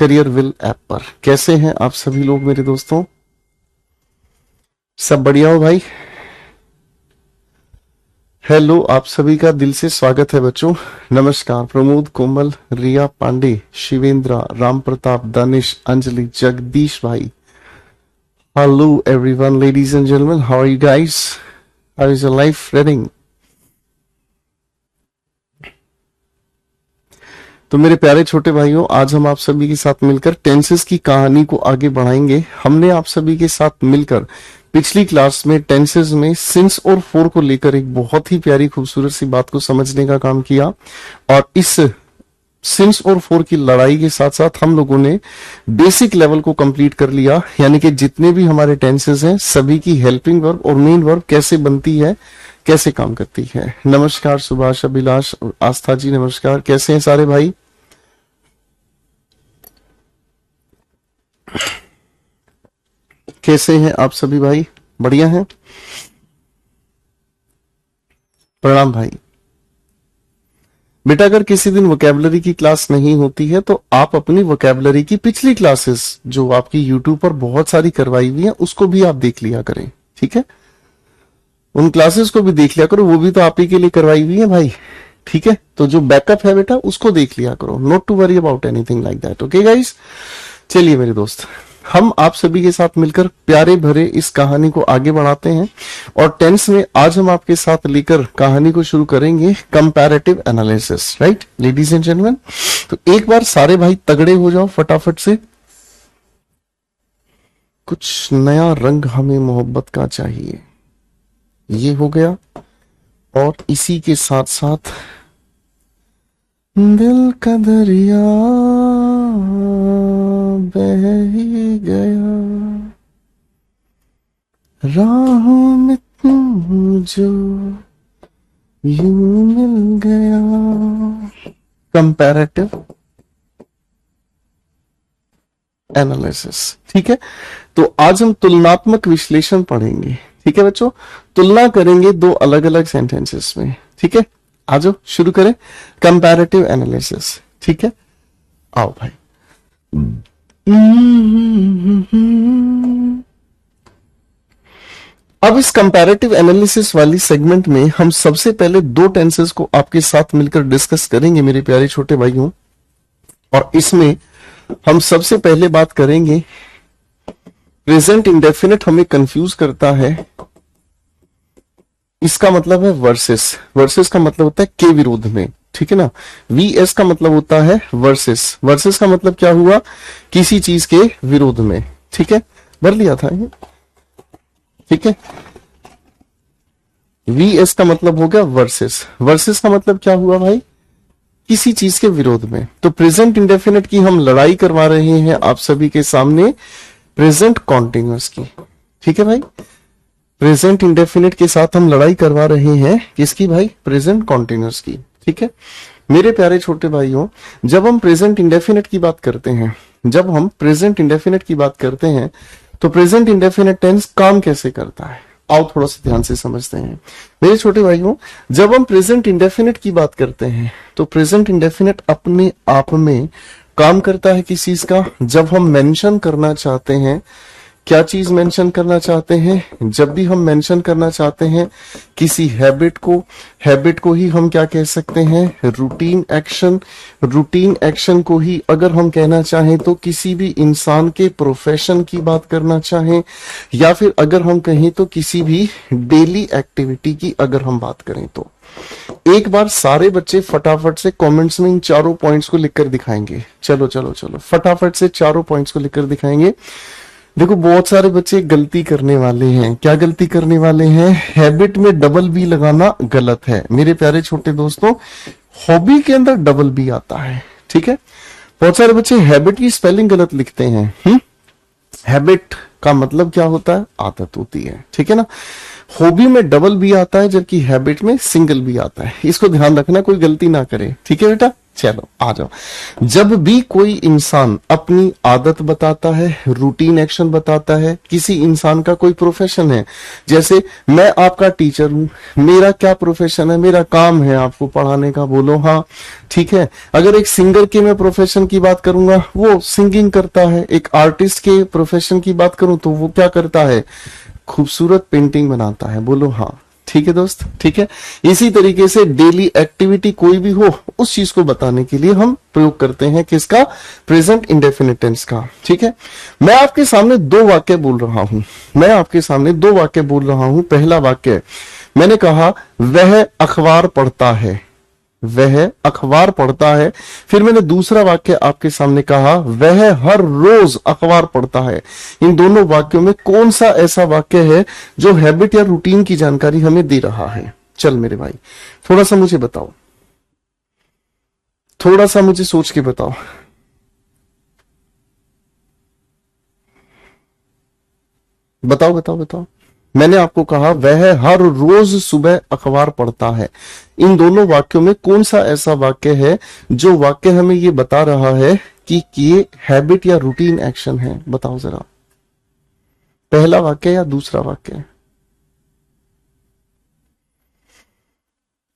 Career will app पर। कैसे हैं आप सभी लोग मेरे दोस्तों? सब बढ़िया हो भाई? हेलो, आप सभी का दिल से स्वागत है बच्चों। नमस्कार। प्रमोद, कोमल, रिया पांडे, शिवेंद्रा, राम प्रताप, दानिश, अंजलि, जगदीश भाई। Hello everyone, ladies and gentleman, how are you guys? How is your life running? तो मेरे प्यारे छोटे भाइयों, आज हम आप सभी के साथ मिलकर टेंसेस की कहानी को आगे बढ़ाएंगे। हमने आप सभी के साथ मिलकर पिछली क्लास में टेंसेस में सिंस और फोर को लेकर एक बहुत ही प्यारी खूबसूरत सी बात को समझने का काम किया, और इस सिंस और फोर की लड़ाई के साथ साथ हम लोगों ने बेसिक लेवल को कंप्लीट कर लिया। यानी कि जितने भी हमारे टेंसेस हैं सभी की हेल्पिंग वर्ब और मेन वर्ब कैसे बनती है, कैसे काम करती है। नमस्कार सुभाष, अभिलाष, आस्था जी नमस्कार। कैसे हैं सारे भाई? कैसे हैं आप सभी भाई? बढ़िया हैं? प्रणाम भाई। बेटा, अगर किसी दिन वोकैबुलरी की क्लास नहीं होती है तो आप अपनी वोकैबुलरी की पिछली क्लासेस जो आपकी यूट्यूब पर बहुत सारी करवाई हुई है उसको भी आप देख लिया करें, ठीक है? उन क्लासेस को भी देख लिया करो, वो भी तो आप ही के लिए करवाई हुई है भाई, ठीक है? तो जो बैकअप है बेटा उसको देख लिया करो। Not to worry about anything like that. Okay guys, चलिए मेरे दोस्त, हम आप सभी के साथ मिलकर प्यारे भरे इस कहानी को आगे बढ़ाते हैं। और टेंस में आज हम आपके साथ लेकर कहानी को शुरू करेंगे comparative analysis. Right ladies and gentleman, तो एक बार सारे भाई तगड़े हो जाओ फटाफट से। कुछ नया रंग हमें मोहब्बत का चाहिए, ये हो गया। और इसी के साथ साथ दिल का दरिया बह ही गया, राहों में तुम जो यूं मिल गया। कंपैरेटिव एनालिसिस, ठीक है? तो आज हम तुलनात्मक विश्लेषण पढ़ेंगे, ठीक है बच्चों? तुलना करेंगे दो अलग अलग सेंटेंसेस में, ठीक है? आज शुरू करें कंपैरेटिव एनालिसिस, ठीक है? आओ भाई। अब इस कंपैरेटिव एनालिसिस वाली सेगमेंट में हम सबसे पहले दो टेंसेस को आपके साथ मिलकर डिस्कस करेंगे मेरे प्यारे छोटे भाइयों। और इसमें हम सबसे पहले बात करेंगे प्रेजेंट इंडेफिनिट हमें कंफ्यूज करता है, इसका मतलब है वर्सेस। वर्सेस का मतलब होता है के विरोध में, ठीक है ना? वीएस का मतलब होता है वर्सेस। वर्सेस का मतलब क्या हुआ? किसी चीज के विरोध में, ठीक है? भर लिया था ये, ठीक है? वीएस का मतलब हो गया वर्सेस। वर्सेस का मतलब क्या हुआ भाई? किसी चीज के विरोध में। तो प्रेजेंट इंडेफिनिट की हम लड़ाई करवा रहे हैं आप सभी के सामने प्रेजेंट कॉन्टिन्यूअस की, ठीक है भाई? प्रेजेंट इंडेफिनिट के साथ हम लड़ाई करवा रहे हैं किसकी भाई? प्रेजेंट कॉन्टिन्यूअस की, ठीक है? मेरे प्यारे छोटे भाइयों, जब हम प्रेजेंट इंडेफिनिट की बात करते हैं, जब हम प्रेजेंट इंडेफिनिट की बात करते हैं तो प्रेजेंट इंडेफिनिट टेंस काम कैसे करता है, आओ थोड़ा सा ध्यान से समझते हैं मेरे छोटे भाइयों। जब हम प्रेजेंट इंडेफिनिट की बात करते हैं तो प्रेजेंट इंडेफिनिट अपने आप में काम करता है किस चीज का? जब हम मेंशन करना चाहते हैं, क्या चीज मेंशन करना चाहते हैं? जब भी हम मेंशन करना चाहते हैं किसी हैबिट को ही हम क्या कह सकते हैं? Routine action. रूटीन एक्शन को ही अगर हम कहना चाहें तो किसी भी इंसान के प्रोफेशन की बात करना चाहें, या फिर अगर हम कहें तो किसी भी डेली एक्टिविटी की अगर हम बात करें तो। एक बार सारे बच्चे फटाफट से कमेंट्स में इन चारों पॉइंट्स को लिखकर दिखाएंगे। चलो चलो चलो फटाफट से चारों पॉइंट्स को लिखकर दिखाएंगे। देखो बहुत सारे बच्चे गलती करने वाले हैं। क्या गलती करने वाले हैं? हैबिट में डबल बी लगाना गलत है मेरे प्यारे छोटे दोस्तों। हॉबी के अंदर डबल बी आता है, ठीक है? बहुत सारे बच्चे हैबिट की स्पेलिंग गलत लिखते हैं। हैबिट का मतलब क्या होता है? आदत होती है, ठीक है ना? हॉबी में डबल बी आता है जबकि हैबिट में सिंगल बी आता है। इसको ध्यान रखना, कोई गलती ना करे, ठीक है बेटा? चलो आ जाओ। जब भी कोई इंसान अपनी आदत बताता है, रूटीन एक्शन बताता है, किसी इंसान का कोई प्रोफेशन है, जैसे मैं आपका टीचर हूं, मेरा क्या प्रोफेशन है, मेरा काम है आपको पढ़ाने का, बोलो हाँ, ठीक है। अगर एक सिंगर के मैं प्रोफेशन की बात करूंगा, वो सिंगिंग करता है। एक आर्टिस्ट के प्रोफेशन की बात करूं तो वो क्या करता है, खूबसूरत पेंटिंग बनाता है, बोलो हाँ, ठीक है दोस्त, ठीक है। इसी तरीके से डेली एक्टिविटी कोई भी हो, उस चीज को बताने के लिए हम प्रयोग करते हैं किसका, प्रेजेंट इंडेफिनिट टेंस का, ठीक है। मैं आपके सामने दो वाक्य बोल रहा हूं, मैं आपके सामने दो वाक्य बोल रहा हूं। पहला वाक्य मैंने कहा वह अखबार पढ़ता है, वह अखबार पढ़ता है। फिर मैंने दूसरा वाक्य आपके सामने कहा वह हर रोज अखबार पढ़ता है। इन दोनों वाक्यों में कौन सा ऐसा वाक्य है जो हैबिट या रूटीन की जानकारी हमें दे रहा है? चल मेरे भाई, थोड़ा सा मुझे बताओ, थोड़ा सा मुझे सोच के बताओ। बताओ बताओ बताओ। मैंने आपको कहा वह हर रोज सुबह अखबार पढ़ता है। इन दोनों वाक्यों में कौन सा ऐसा वाक्य है जो वाक्य हमें ये बता रहा है कि ये हैबिट या रूटीन एक्शन है? बताओ जरा, पहला वाक्य या दूसरा वाक्य?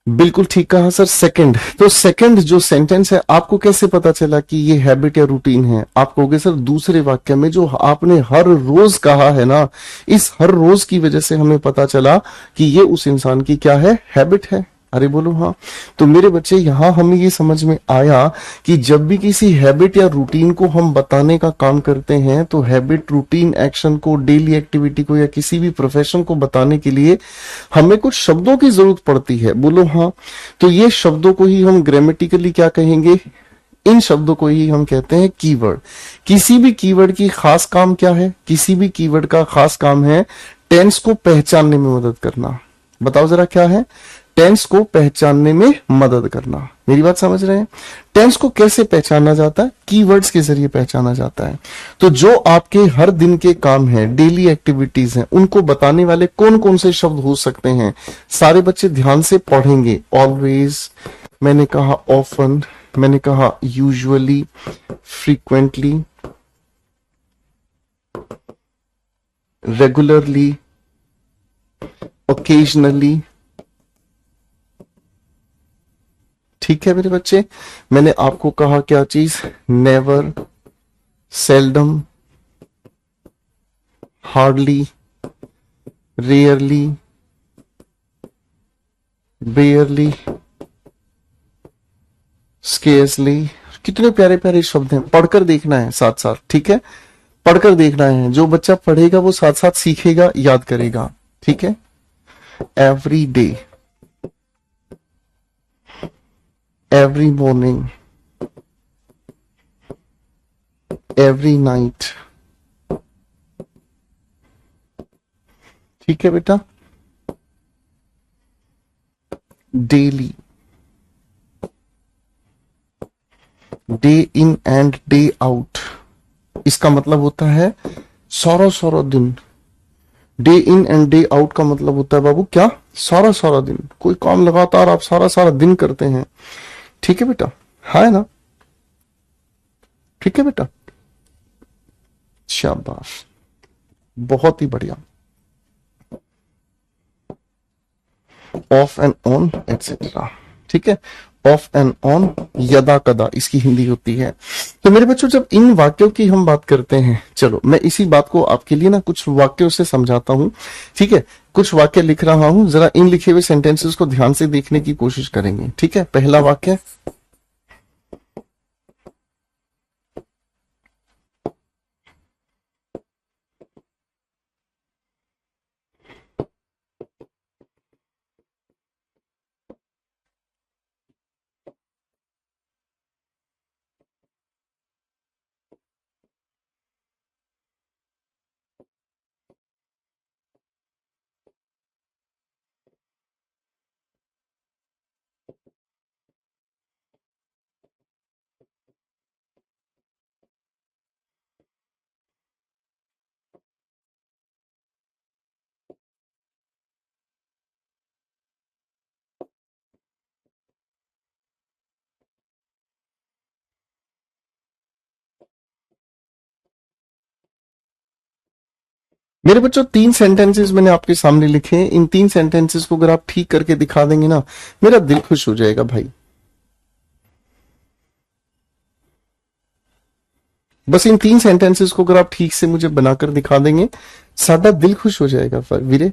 बिल्कुल ठीक कहा सर, सेकंड। तो सेकंड जो सेंटेंस है, आपको कैसे पता चला कि ये हैबिट या रूटीन है? आप कहोगे सर दूसरे वाक्य में जो आपने हर रोज कहा है ना, इस हर रोज की वजह से हमें पता चला कि ये उस इंसान की क्या है, हैबिट है। अरे बोलो हाँ। तो मेरे बच्चे यहां हमें ये समझ में आया कि जब भी किसी हैबिट या रूटीन को हम बताने का काम करते हैं, तो हैबिट, रूटीन, एक्शन को, डेली एक्टिविटी को या किसी भी प्रोफेशन को बताने के लिए हमें कुछ शब्दों की जरूरत पड़ती है, बोलो हाँ। तो ये शब्दों को ही हम ग्रामेटिकली क्या कहेंगे, इन शब्दों को ही हम कहते हैं कीवर्ड। किसी भी कीवर्ड की खास काम क्या है, किसी भी कीवर्ड का खास काम है टेंस को पहचानने में मदद करना। बताओ जरा क्या है, टेंस को पहचानने में मदद करना। मेरी बात समझ रहे हैं? टेंस को कैसे पहचाना जाता है, कीवर्ड्स के जरिए पहचाना जाता है। तो जो आपके हर दिन के काम है, डेली एक्टिविटीज हैं, उनको बताने वाले कौन कौन से शब्द हो सकते हैं? सारे बच्चे ध्यान से पढ़ेंगे। ऑलवेज, मैंने कहा ऑफन, मैंने कहा यूजुअली, फ्रीक्वेंटली, रेगुलरली, ओकेजनली, ठीक है मेरे बच्चे। मैंने आपको कहा क्या चीज, never, seldom, hardly, rarely, barely, scarcely. कितने प्यारे प्यारे शब्द हैं, पढ़कर देखना है साथ साथ, ठीक है। पढ़कर देखना है, जो बच्चा पढ़ेगा वो साथ साथ सीखेगा, याद करेगा, ठीक है। Every day, every morning, every night, ठीक है बेटा। Daily, day in and day out, इसका मतलब होता है सारा सारा दिन। Day in and day out का मतलब होता है बाबू क्या, सारा सारा दिन। कोई काम लगातार आप सारा सारा दिन करते हैं, ठीक है बेटा, है ना? ठीक है बेटा, शाबाश, बहुत ही बढ़िया। ऑफ एंड ऑन एटसेट्रा, ठीक है। ऑफ एंड ऑन, यदा कदा इसकी हिंदी होती है। तो मेरे बच्चों, जब इन वाक्यों की हम बात करते हैं, चलो मैं इसी बात को आपके लिए ना कुछ वाक्यों से समझाता हूं, ठीक है। कुछ वाक्य लिख रहा हूं, जरा इन लिखे हुए सेंटेंसेस को ध्यान से देखने की कोशिश करेंगे, ठीक है। पहला वाक्य, मेरे बच्चों 3 सेंटेंसेस मैंने आपके सामने लिखे हैं। इन 3 सेंटेंसेस को अगर आप ठीक करके दिखा देंगे ना, मेरा दिल खुश हो जाएगा भाई। बस इन 3 सेंटेंसेस को अगर आप ठीक से मुझे बनाकर दिखा देंगे, सादा दिल खुश हो जाएगा वीरे।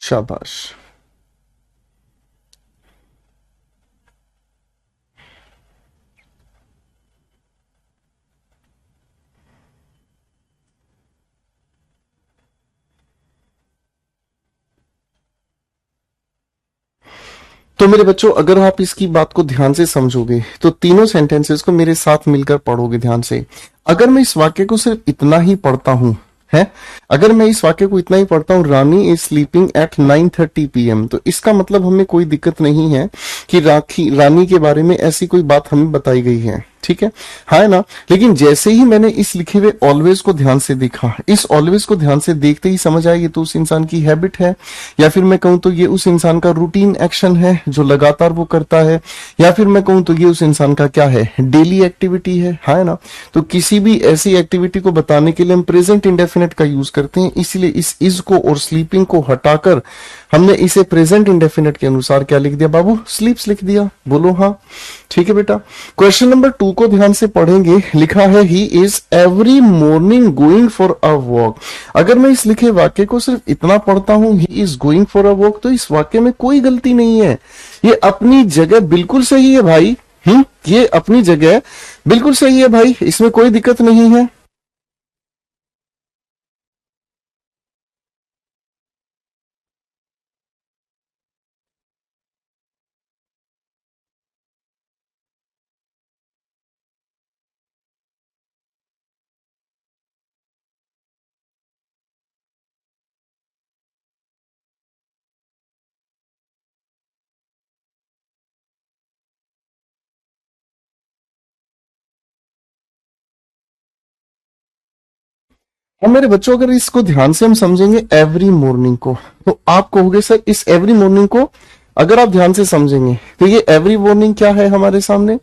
शाबाश। तो मेरे बच्चों, अगर आप इसकी बात को ध्यान से समझोगे तो तीनों सेंटेंसेस को मेरे साथ मिलकर पढ़ोगे ध्यान से। अगर मैं इस वाक्य को सिर्फ इतना ही पढ़ता हूं, है, अगर मैं इस वाक्य को इतना ही पढ़ता हूं, रानी इज स्लीपिंग एट 9:30 PM, तो इसका मतलब हमें कोई दिक्कत नहीं है कि रानी के बारे में ऐसी कोई बात हमें बताई गई है, ठीक है, हाँ ना। लेकिन जैसे ही मैंने इस लिखे हुए ऑलवेज को ध्यान से देखा, इस ऑलवेज को ध्यान से देखते ही समझ आया ये तो उस इंसान की हैबिट है, या फिर मैं कहूं तो ये उस इंसान का रूटीन एक्शन है जो लगातार वो करता है, या फिर मैं कहूं तो ये उस इंसान का क्या है, डेली एक्टिविटी है, हाँ ना। तो किसी भी ऐसी एक्टिविटी को बताने के लिए हम प्रेजेंट इंडेफिनेट का यूज करते हैं, इसलिए इस इज को और स्लीपिंग को हटाकर हमने इसे प्रेजेंट इंडेफिनेट के अनुसार क्या लिख दिया बाबू, स्लीप्स लिख दिया। बोलो हाँ, ठीक है बेटा। क्वेश्चन नंबर 2 को ध्यान से पढ़ेंगे। लिखा है he is every morning going for a walk. अगर मैं इस लिखे वाक्य को सिर्फ इतना पढ़ता हूं, he is going for a walk, तो इस वाक्य में कोई गलती नहीं है, ये अपनी जगह बिल्कुल सही है भाई। ये अपनी जगह बिल्कुल सही है भाई, इसमें कोई दिक्कत नहीं है। और मेरे बच्चों, अगर इसको ध्यान से हम समझेंगे एवरी मॉर्निंग को, तो आप कहोगे सर इस एवरी मॉर्निंग को अगर आप ध्यान से समझेंगे तो ये एवरी मॉर्निंग क्या है हमारे सामने।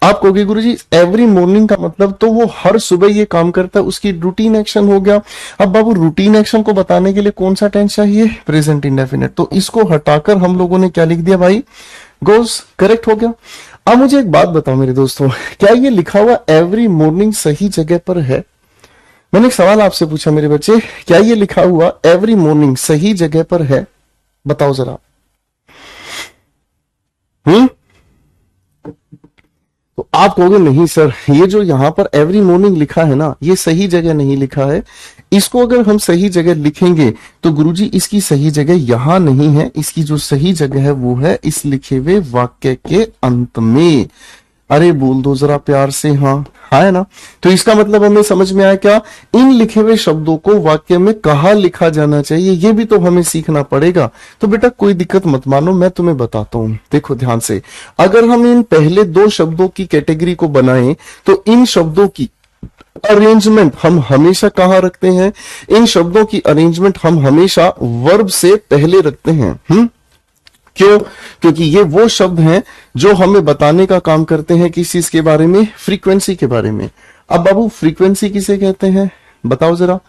आप कहोगे गुरुजी एवरी मॉर्निंग का मतलब तो वो हर सुबह ये काम करता है, उसकी रूटीन एक्शन हो गया। अब बाबू रूटीन एक्शन को बताने के लिए कौन सा टेंस चाहिए, प्रेजेंट इंडेफिनिट, तो इसको हटाकर हम लोगों ने क्या लिख दिया भाई, गोस, करेक्ट हो गया। अब मुझे एक बात बताओ मेरे दोस्तों, क्या ये लिखा हुआ एवरी मॉर्निंग सही जगह पर है। मैंने एक सवाल आपसे पूछा मेरे बच्चे, क्या ये लिखा हुआ एवरी मॉर्निंग सही जगह पर है, बताओ जरा। तो आप कहोगे नहीं सर, ये जो यहां पर एवरी मॉर्निंग लिखा है ना, ये सही जगह नहीं लिखा है। इसको अगर हम सही जगह लिखेंगे तो गुरुजी इसकी सही जगह यहां नहीं है, इसकी जो सही जगह है वो है इस लिखे हुए वाक्य के अंत में। अरे बोल दो जरा प्यार से, हाँ हाँ है ना। तो इसका मतलब हमें समझ में आया क्या, इन लिखे हुए शब्दों को वाक्य में कहा लिखा जाना चाहिए, ये भी तो हमें सीखना पड़ेगा। तो बेटा कोई दिक्कत मत मानो, मैं तुम्हें बताता हूं, देखो ध्यान से। अगर हम इन पहले 2 शब्दों की कैटेगरी को बनाएं तो इन शब्दों की अरेंजमेंट हम हमेशा कहां रखते हैं, इन शब्दों की अरेंजमेंट हम हमेशा वर्ब से पहले रखते हैं। क्यों, क्योंकि ये वो शब्द हैं जो हमें बताने का काम करते हैं किस चीज के बारे में, फ्रीक्वेंसी के बारे में। अब बाबू फ्रीक्वेंसी किसे कहते हैं, बताओ जरा।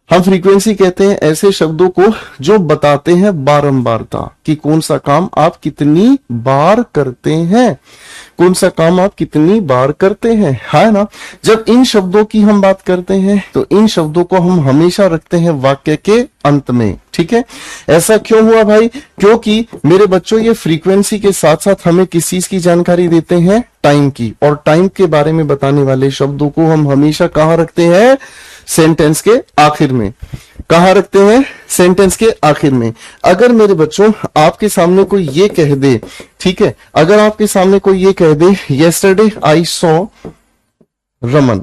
हम फ्रीक्वेंसी कहते हैं ऐसे शब्दों को जो बताते हैं बारंबारता, कि कौन सा काम आप कितनी बार करते हैं। कौन सा काम आप कितनी बार करते हैं, है ना। जब इन शब्दों की हम बात करते हैं तो इन शब्दों को हम हमेशा रखते हैं वाक्य के अंत में, ठीक है। ऐसा क्यों हुआ भाई, क्योंकि मेरे बच्चों ये फ्रीक्वेंसी के साथ साथ हमें किस चीज की जानकारी देते हैं, टाइम की, और टाइम के बारे में बताने वाले शब्दों को हम हमेशा कहां रखते हैं, सेंटेंस के आखिर में। कहां रखते हैं, सेंटेंस के आखिर में। अगर मेरे बच्चों आपके सामने कोई ये कह दे, ठीक है, अगर आपके सामने कोई ये कह दे यस्टरडे आई सॉ रमन,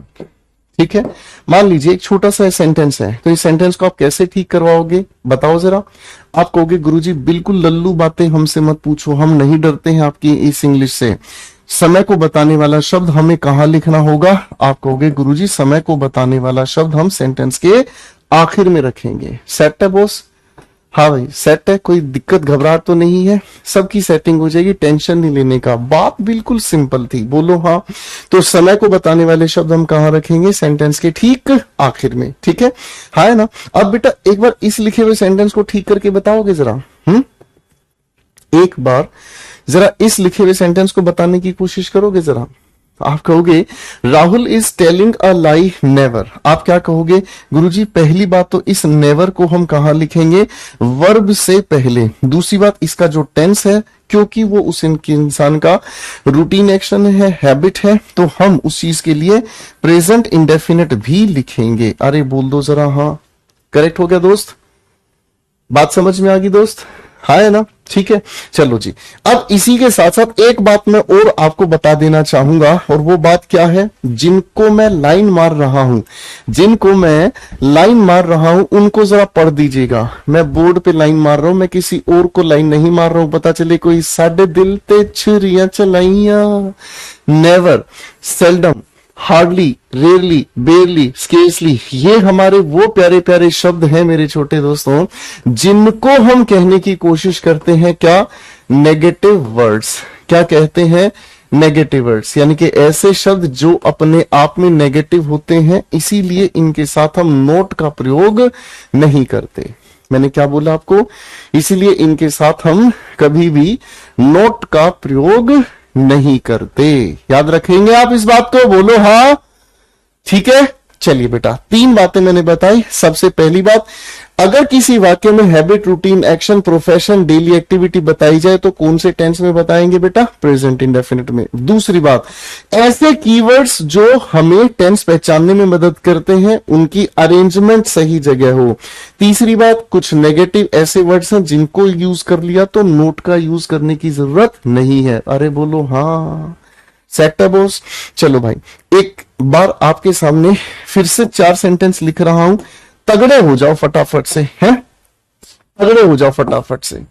ठीक है, मान लीजिए एक छोटा सा सेंटेंस है, तो इस सेंटेंस को आप कैसे ठीक करवाओगे बताओ जरा। आप कहोगे गुरुजी बिल्कुल लल्लू बातें हमसे मत पूछो, हम नहीं डरते हैं आपकी इस इंग्लिश से। समय को बताने वाला शब्द हमें कहां लिखना होगा, आप कहोगे गुरुजी समय को बताने वाला शब्द हम सेंटेंस के आखिर में रखेंगे। सेट है बॉस, हाँ भाई सेट है, कोई दिक्कत घबराहट तो नहीं है, सबकी सेटिंग हो जाएगी, टेंशन नहीं लेने का। बात बिल्कुल सिंपल थी, बोलो हाँ। तो समय को बताने वाले शब्द हम कहां रखेंगे, सेंटेंस के ठीक आखिर में, ठीक है, हाँ है ना। अब बेटा एक बार इस लिखे हुए सेंटेंस को ठीक करके बताओगे जरा, एक बार जरा इस लिखे हुए सेंटेंस को बताने की कोशिश करोगे जरा। आप कहोगे Rahul is telling a lie never. आप क्या कहोगे, गुरुजी पहली बात तो इस नेवर को हम कहां लिखेंगे, वर्ब से पहले। दूसरी बात इसका जो टेंस है, क्योंकि वो उस इंसान का रूटीन एक्शन है, हैबिट है, तो हम उस चीज के लिए प्रेजेंट इंडेफिनिट भी लिखेंगे। अरे बोल दो जरा हाँ, करेक्ट हो गया दोस्त, बात समझ में आ गई दोस्त, हाँ है ना, ठीक है। चलो जी, अब इसी के साथ साथ एक बात मैं और आपको बता देना चाहूंगा, और वो बात क्या है, जिनको मैं लाइन मार रहा हूं, जिनको मैं लाइन मार रहा हूं उनको जरा पढ़ दीजिएगा। मैं बोर्ड पे लाइन मार रहा हूं, मैं किसी और को लाइन नहीं मार रहा हूं, पता चले कोई साडे दिल ते छुरियां चलाइया। Never, seldom, hardly, rarely, barely, scarcely, ये हमारे वो प्यारे प्यारे शब्द हैं मेरे छोटे दोस्तों, जिनको हम कहने की कोशिश करते हैं क्या, नेगेटिव वर्ड्स। क्या कहते हैं, नेगेटिव वर्ड्स, यानी कि ऐसे शब्द जो अपने आप में नेगेटिव होते हैं, इसीलिए इनके साथ हम नोट का प्रयोग नहीं करते। मैंने क्या बोला आपको, इसीलिए इनके साथ हम कभी भी नोट का प्रयोग नहीं करते। याद रखेंगे आप इस बात को, बोलो हाँ, ठीक है। चलिए बेटा, तीन बातें मैंने बताई। सबसे पहली बात, अगर किसी वाक्य में habit, routine, action, profession, daily activity बताई जाए तो कौन से टेंस में बताएंगे बेटा, प्रेजेंट इंडेफिनिट में। दूसरी बात, ऐसे कीवर्ड्स जो हमें टेंस पहचानने में मदद करते हैं उनकी अरेंजमेंट सही जगह हो। तीसरी बात, कुछ नेगेटिव ऐसे वर्ड्स हैं जिनको यूज कर लिया तो नोट का यूज करने की जरूरत नहीं है। अरे बोलो हाँ, सेट है बॉस। चलो भाई, एक बार आपके सामने फिर से चार सेंटेंस लिख रहा हूं, तगड़े हो जाओ फटाफट से, हैं, तगड़े हो जाओ फटाफट से,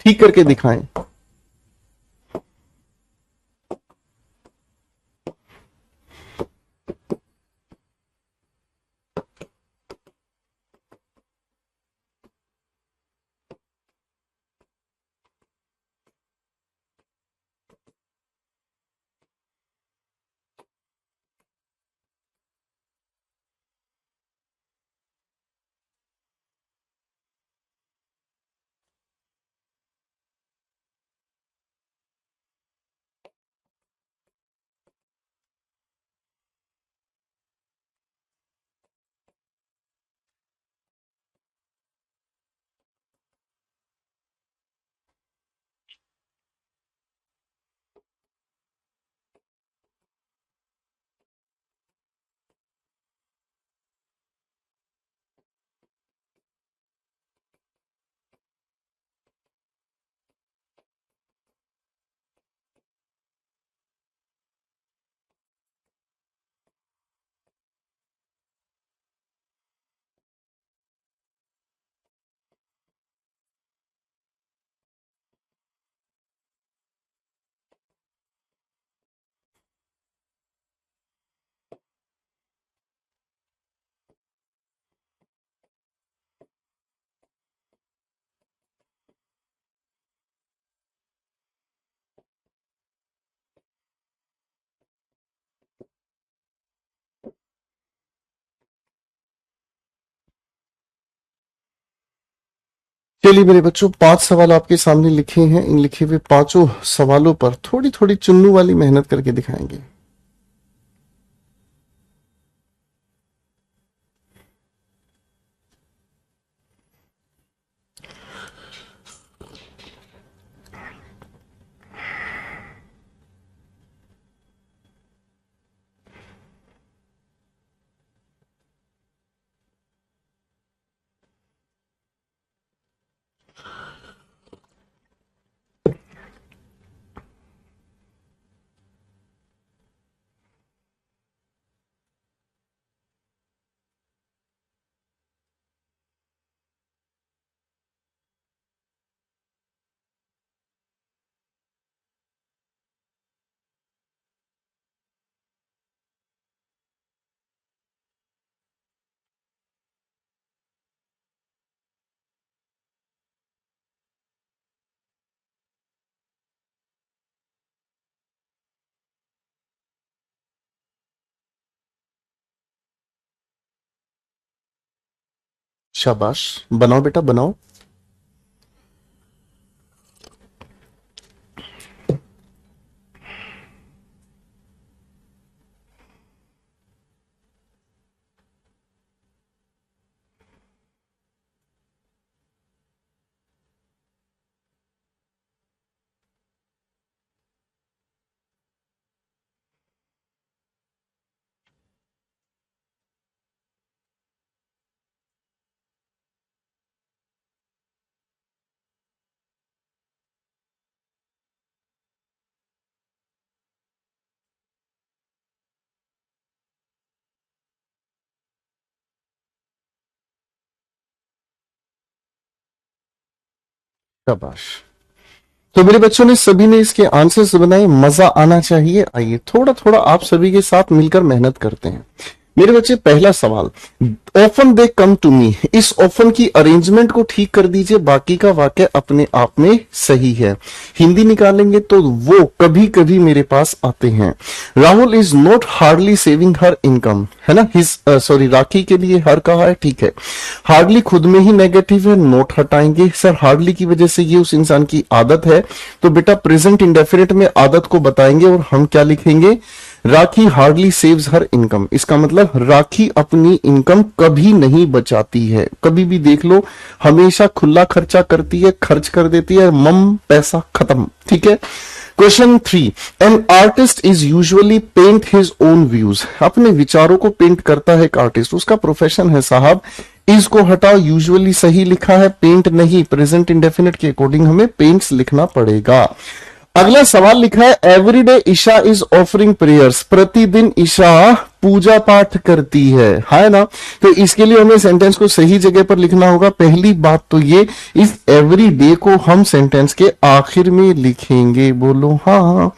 ठीक करके दिखाएं। चलिए मेरे बच्चों, 5 सवाल आपके सामने लिखे हैं। इन लिखे हुए 5 सवालों पर थोड़ी थोड़ी चुन्नू वाली मेहनत करके दिखाएंगे। शाबाश, बनाओ बेटा बनाओ। शाबाश। तो मेरे बच्चों ने सभी ने इसके आंसर्स बनाए, मजा आना चाहिए। आइए थोड़ा थोड़ा आप सभी के साथ मिलकर मेहनत करते हैं। मेरे बच्चे, पहला सवाल, often they come to me, इस ऑफन की अरेंजमेंट को ठीक कर दीजिए, बाकी का वाक्य अपने आप में सही है। हिंदी निकालेंगे तो वो कभी कभी मेरे पास आते हैं। Rahul is not hardly saving her income, है ना। हिज सॉरी, राखी के लिए हर कहा है, ठीक है। हार्डली खुद में ही नेगेटिव है, नोट हटाएंगे। सर हार्डली की वजह से ये उस इंसान की आदत है, तो बेटा प्रेजेंट इंडेफिनिट में आदत को बताएंगे और हम क्या लिखेंगे, राखी हार्डली सेव्स हर इनकम। इसका मतलब राखी अपनी इनकम कभी नहीं बचाती है। कभी भी देख लो, हमेशा खुला खर्चा करती है, खर्च कर देती है, मम पैसा खत्म। ठीक है। Question 3, an artist is usually paint his own views, अपने विचारों को पेंट करता है एक आर्टिस्ट, उसका प्रोफेशन है साहब। इसको हटाओ, यूजुअली सही लिखा है, पेंट नहीं। प्रेजेंट इंडेफिनिट के अकॉर्डिंग हमें पेंट्स लिखना पड़ेगा। अगला सवाल लिखा है, everyday Isha is offering prayers, प्रतिदिन ईशा पूजा पाठ करती है ना। तो इसके लिए हमें सेंटेंस को सही जगह पर लिखना होगा। पहली बात तो ये, इस एवरी डे को हम सेंटेंस के आखिर में लिखेंगे, बोलो हाँ।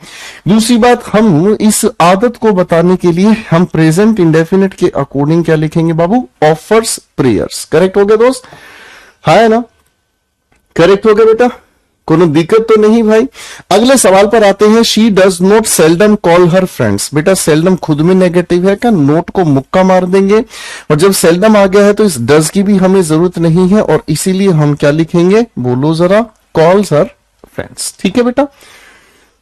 दूसरी बात, हम इस आदत को बताने के लिए हम प्रेजेंट इंडेफिनिट के अकॉर्डिंग क्या लिखेंगे बाबू, ऑफर्स प्रेयर्स। करेक्ट हो गया दोस्त, है ना, करेक्ट हो गया बेटा, कोनो दिक्कत तो नहीं भाई। अगले सवाल पर आते हैं, she does not seldom call her friends. बेटा सेल्डम खुद में नेगेटिव है क्या, नोट को मुक्का मार देंगे, और जब सेल्डम आ गया है तो इस डज की भी हमें जरूरत नहीं है, और इसीलिए हम क्या लिखेंगे, बोलो जरा, कॉल्स हर फ्रेंड्स। ठीक है बेटा,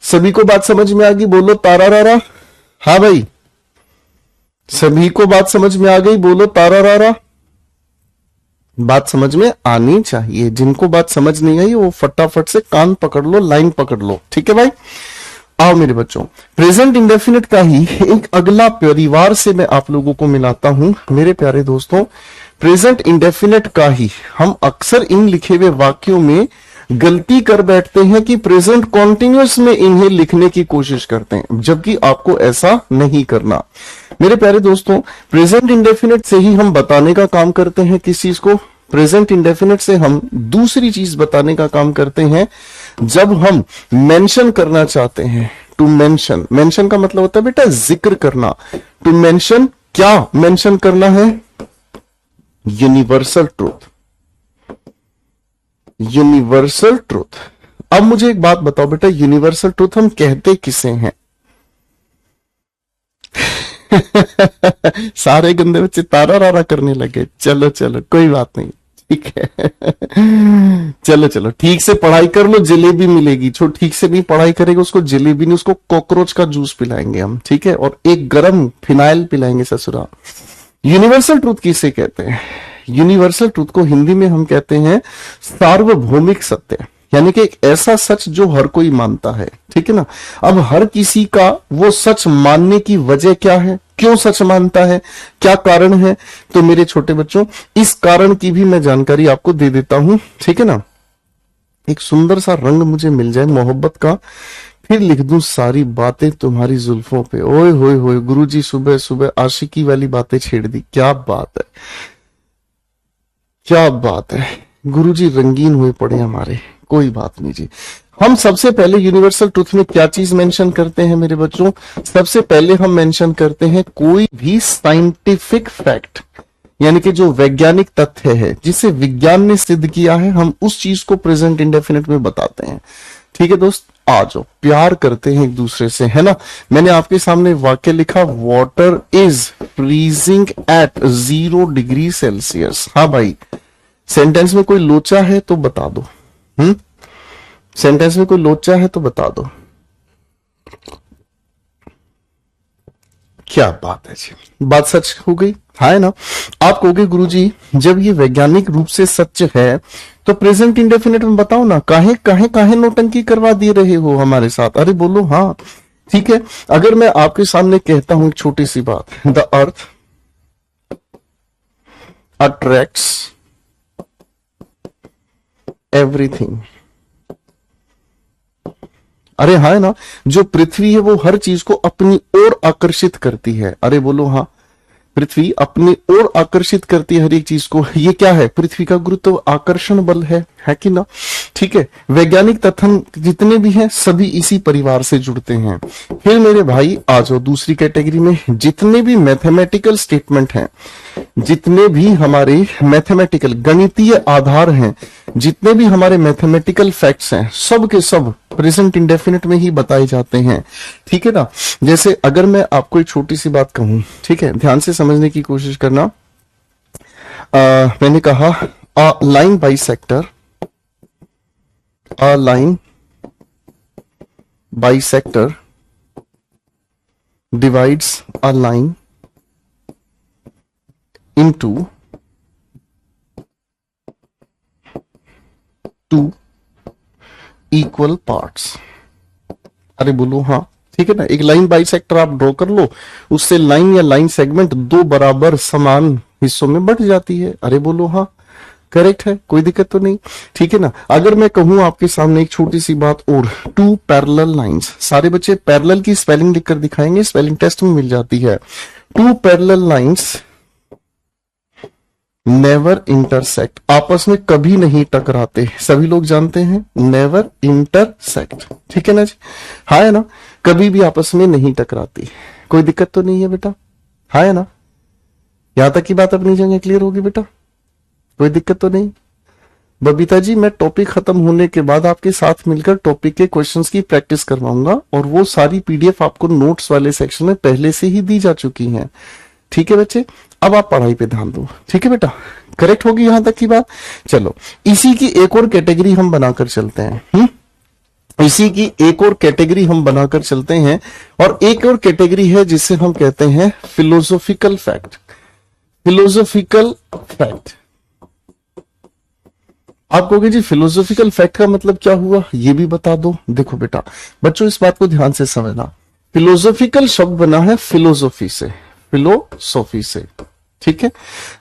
सभी को बात समझ में आ गई, बोलो तारा रारा। हाँ भाई, सभी को बात समझ में आ गई, बोलो तारा रारा। बात समझ में आनी चाहिए, जिनको बात समझ नहीं आई वो फटाफट से कान पकड़ लो, लाइन पकड़ लो। ठीक है भाई। आओ मेरे बच्चों, प्रेजेंट इंडेफिनिट का ही एक अगला परिवार से मैं आप लोगों को मिलाता हूं। मेरे प्यारे दोस्तों, प्रेजेंट इंडेफिनिट का ही हम अक्सर इन लिखे हुए वाक्यों में गलती कर बैठते हैं कि प्रेजेंट कॉन्टिन्यूअस में इन्हें लिखने की कोशिश करते हैं, जबकि आपको ऐसा नहीं करना। मेरे प्यारे दोस्तों, प्रेजेंट इंडेफिनिट से ही हम बताने का काम करते हैं किस चीज को, प्रेजेंट इंडेफिनिट से हम दूसरी चीज बताने का काम करते हैं जब हम मेंशन करना चाहते हैं। टू मेंशन, मेंशन का मतलब होता है बेटा जिक्र करना। टू मेंशन, क्या मेंशन करना है, यूनिवर्सल ट्रूथ, यूनिवर्सल ट्रूथ। अब मुझे एक बात बताओ बेटा, यूनिवर्सल ट्रूथ हम कहते किसे हैं? सारे गंदे बच्चे तारा रारा करने लगे। चलो चलो कोई बात नहीं, ठीक है। चलो चलो, ठीक से पढ़ाई कर लो, जलेबी मिलेगी। जो ठीक से नहीं पढ़ाई करेगा उसको जलेबी नहीं, उसको कॉकरोच का जूस पिलाएंगे हम, ठीक है, और एक गरम फिनाइल पिलाएंगे ससुरा। यूनिवर्सल ट्रूथ किसे कहते हैं? यूनिवर्सल ट्रूथ को हिंदी में हम कहते हैं सार्वभौमिक सत्य, यानी कि एक ऐसा सच जो हर कोई मानता है, ठीक है ना। अब हर किसी का वो सच मानने की वजह क्या है, क्यों सच मानता है, क्या कारण है, तो मेरे छोटे बच्चों इस कारण की भी मैं जानकारी आपको दे देता हूं, ठीक है ना। एक सुंदर सा रंग मुझे मिल जाए मोहब्बत का, फिर लिख दूं सारी बातें तुम्हारी जुल्फों पे। ओए होए होए, गुरुजी सुबह सुबह आशिकी वाली बातें छेड़ दी, क्या बात है, क्या बात है। गुरुजी रंगीन हुए पड़े हमारे, कोई बात नहीं जी। हम सबसे पहले यूनिवर्सल ट्रूथ में क्या चीज मेंशन करते हैं मेरे बच्चों? सबसे पहले हम मेंशन करते हैं कोई भी साइंटिफिक फैक्ट, यानी कि जो वैज्ञानिक तथ्य है जिसे विज्ञान ने सिद्ध किया है, हम उस चीज को प्रेजेंट इंडेफिनिट में बताते हैं। ठीक है दोस्त, आ जाओ, प्यार करते हैं एक दूसरे से, है ना। मैंने आपके सामने वाक्य लिखा, water is freezing at 0 degree Celsius. हाँ भाई, सेंटेंस में कोई लोचा है तो बता दो। सेंटेंस में कोई लोचा है तो बता दो। क्या बात है जी, बात सच हो गई, है ना। आप कहोगे गुरुजी जब ये वैज्ञानिक रूप से सच है तो प्रेजेंट इंडेफिनिट में बताओ ना, काहे काहे काहे नौटंकी करवा दे रहे हो हमारे साथ। अरे बोलो हाँ, ठीक है। अगर मैं आपके सामने कहता हूं एक छोटी सी बात, द अर्थ अट्रैक्ट्स एवरीथिंग। अरे हाँ, है ना, जो पृथ्वी है वो हर चीज को अपनी ओर आकर्षित करती है। अरे बोलो हाँ, पृथ्वी अपनी ओर आकर्षित करती है हर एक चीज को। ये क्या है? पृथ्वी का गुरुत्व आकर्षण बल है कि ना। ठीक है, वैज्ञानिक तथ्य जितने भी हैं सभी इसी परिवार से जुड़ते हैं। फिर मेरे भाई आ जाओ दूसरी कैटेगरी में, जितने भी मैथमेटिकल स्टेटमेंट हैं, जितने भी हमारे मैथमेटिकल गणितीय आधार हैं, जितने भी हमारे मैथमेटिकल फैक्ट्स हैं, सब के सब प्रेजेंट इंडेफिनिट में ही बताए जाते हैं। ठीक है ना। जैसे अगर मैं आपको एक छोटी सी बात कहूं, ठीक है, ध्यान से समझने की कोशिश करना। मैंने कहा a line bisector, a line bisector divides a line into 2 equal parts। अरे बोलो हाँ, ठीक है ना। एक लाइन बाइसेक्टर आप ड्रॉ कर लो, उससे लाइन या लाइन सेगमेंट 2 बराबर समान हिस्सों में बंट जाती है। अरे बोलो हाँ, करेक्ट है, कोई दिक्कत तो नहीं। ठीक है ना। अगर मैं कहूं आपके सामने एक छोटी सी बात और, 2 पैरेलल लाइंस, सारे बच्चे पैरेलल की स्पेलिंग लिखकर दिखाएंगे, स्पेलिंग टेस्ट में मिल जाती है। 2 पैरेलल लाइंस नेवर इंटरसेक्ट, आपस में कभी नहीं टकराते। सभी लोग जानते हैं नेवर इंटरसेक्ट, ठीक है ना जी। हाँ है ना, कभी भी आपस में नहीं टकराती। कोई दिक्कत तो नहीं है बेटा, हाँ है ना। यहां तक की बात अपनी जगह क्लियर होगी बेटा, कोई दिक्कत तो नहीं। बबीता जी, मैं टॉपिक खत्म होने के बाद आपके साथ मिलकर टॉपिक के क्वेश्चंस की प्रैक्टिस करवाऊंगा, और वो सारी पीडीएफ आपको नोट्स वाले सेक्शन में पहले से ही दी जा चुकी हैं। ठीक है बच्चे, अब आप पढ़ाई पे ध्यान दो। ठीक है बेटा, करेक्ट होगी यहां तक की बात। चलो, इसी की एक और कैटेगरी हम बनाकर चलते हैं। इसी की एक और कैटेगरी हम बनाकर चलते हैं, और एक और कैटेगरी है जिसे हम कहते हैं फिलोसॉफिकल फैक्ट। फिलोसॉफिकल फैक्ट, आप कहोगे जी फिलोसॉफिकल फैक्ट का मतलब क्या हुआ, ये भी बता दो। देखो बेटा बच्चों, इस बात को ध्यान से समझना। फिलोसॉफिकल शब्द बना है फिलोसॉफी से, फिलोसॉफी से। ठीक है,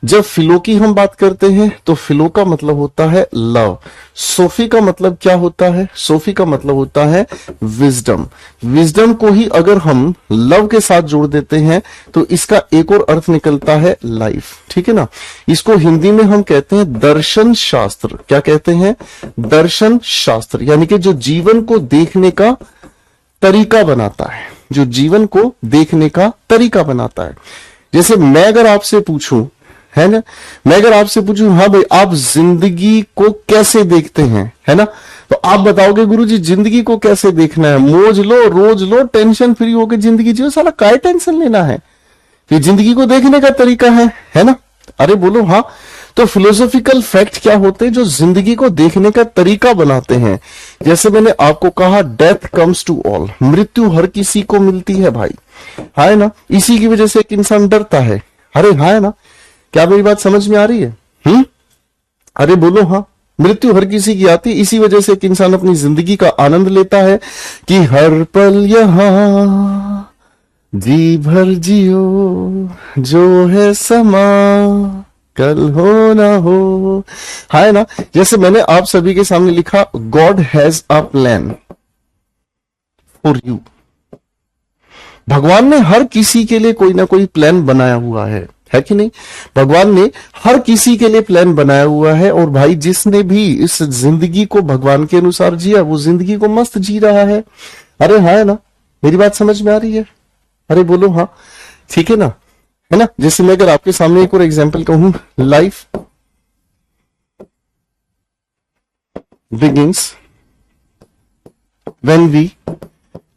जब फिलो की हम बात करते हैं तो फिलो का मतलब होता है लव। सोफी का मतलब क्या होता है? सोफी का मतलब होता है विजडम। विजडम को ही अगर हम लव के साथ जोड़ देते हैं तो इसका एक और अर्थ निकलता है लाइफ। ठीक है ना। इसको हिंदी में हम कहते हैं दर्शन शास्त्र। क्या कहते हैं? दर्शन शास्त्र, यानी कि जो जीवन को देखने का तरीका बनाता है, जो जीवन को देखने का तरीका बनाता है। जैसे मैं अगर आपसे पूछूं, है ना, मैं अगर आपसे पूछूं हाँ भाई आप जिंदगी को कैसे देखते हैं, है ना, तो आप बताओगे गुरुजी जिंदगी को कैसे देखना है, मौज लो, रोज लो, टेंशन फ्री होकर जिंदगी जियो। साला काय टेंशन लेना है, ये जिंदगी को देखने का तरीका है ना। अरे बोलो हाँ। तो फिलोसॉफिकल फैक्ट क्या होते हैं? जो जिंदगी को देखने का तरीका बनाते हैं। जैसे मैंने आपको कहा, डेथ कम्स टू ऑल, मृत्यु हर किसी को मिलती है भाई, है ना। इसी की वजह से एक इंसान डरता है। अरे हाँ, है ना। क्या मेरी बात समझ में आ रही है? अरे बोलो हाँ। मृत्यु हर किसी की आती, इसी वजह से एक इंसान अपनी जिंदगी का आनंद लेता है कि हर पल यहां जी भर जियो, जो है समा कल हो ना हो, है ना। जैसे मैंने आप सभी के सामने लिखा, God has a plan for you. भगवान ने हर किसी के लिए कोई ना कोई प्लान बनाया हुआ है कि नहीं? भगवान ने हर किसी के लिए प्लान बनाया हुआ है। और भाई, जिसने भी इस जिंदगी को भगवान के अनुसार जिया, वो जिंदगी को मस्त जी रहा है। अरे हाँ, है ना। मेरी बात समझ में आ रही है? अरे बोलो हाँ, ठीक है ना, है ना। जैसे मैं अगर आपके सामने एक और एग्जांपल कहूं, life begins when we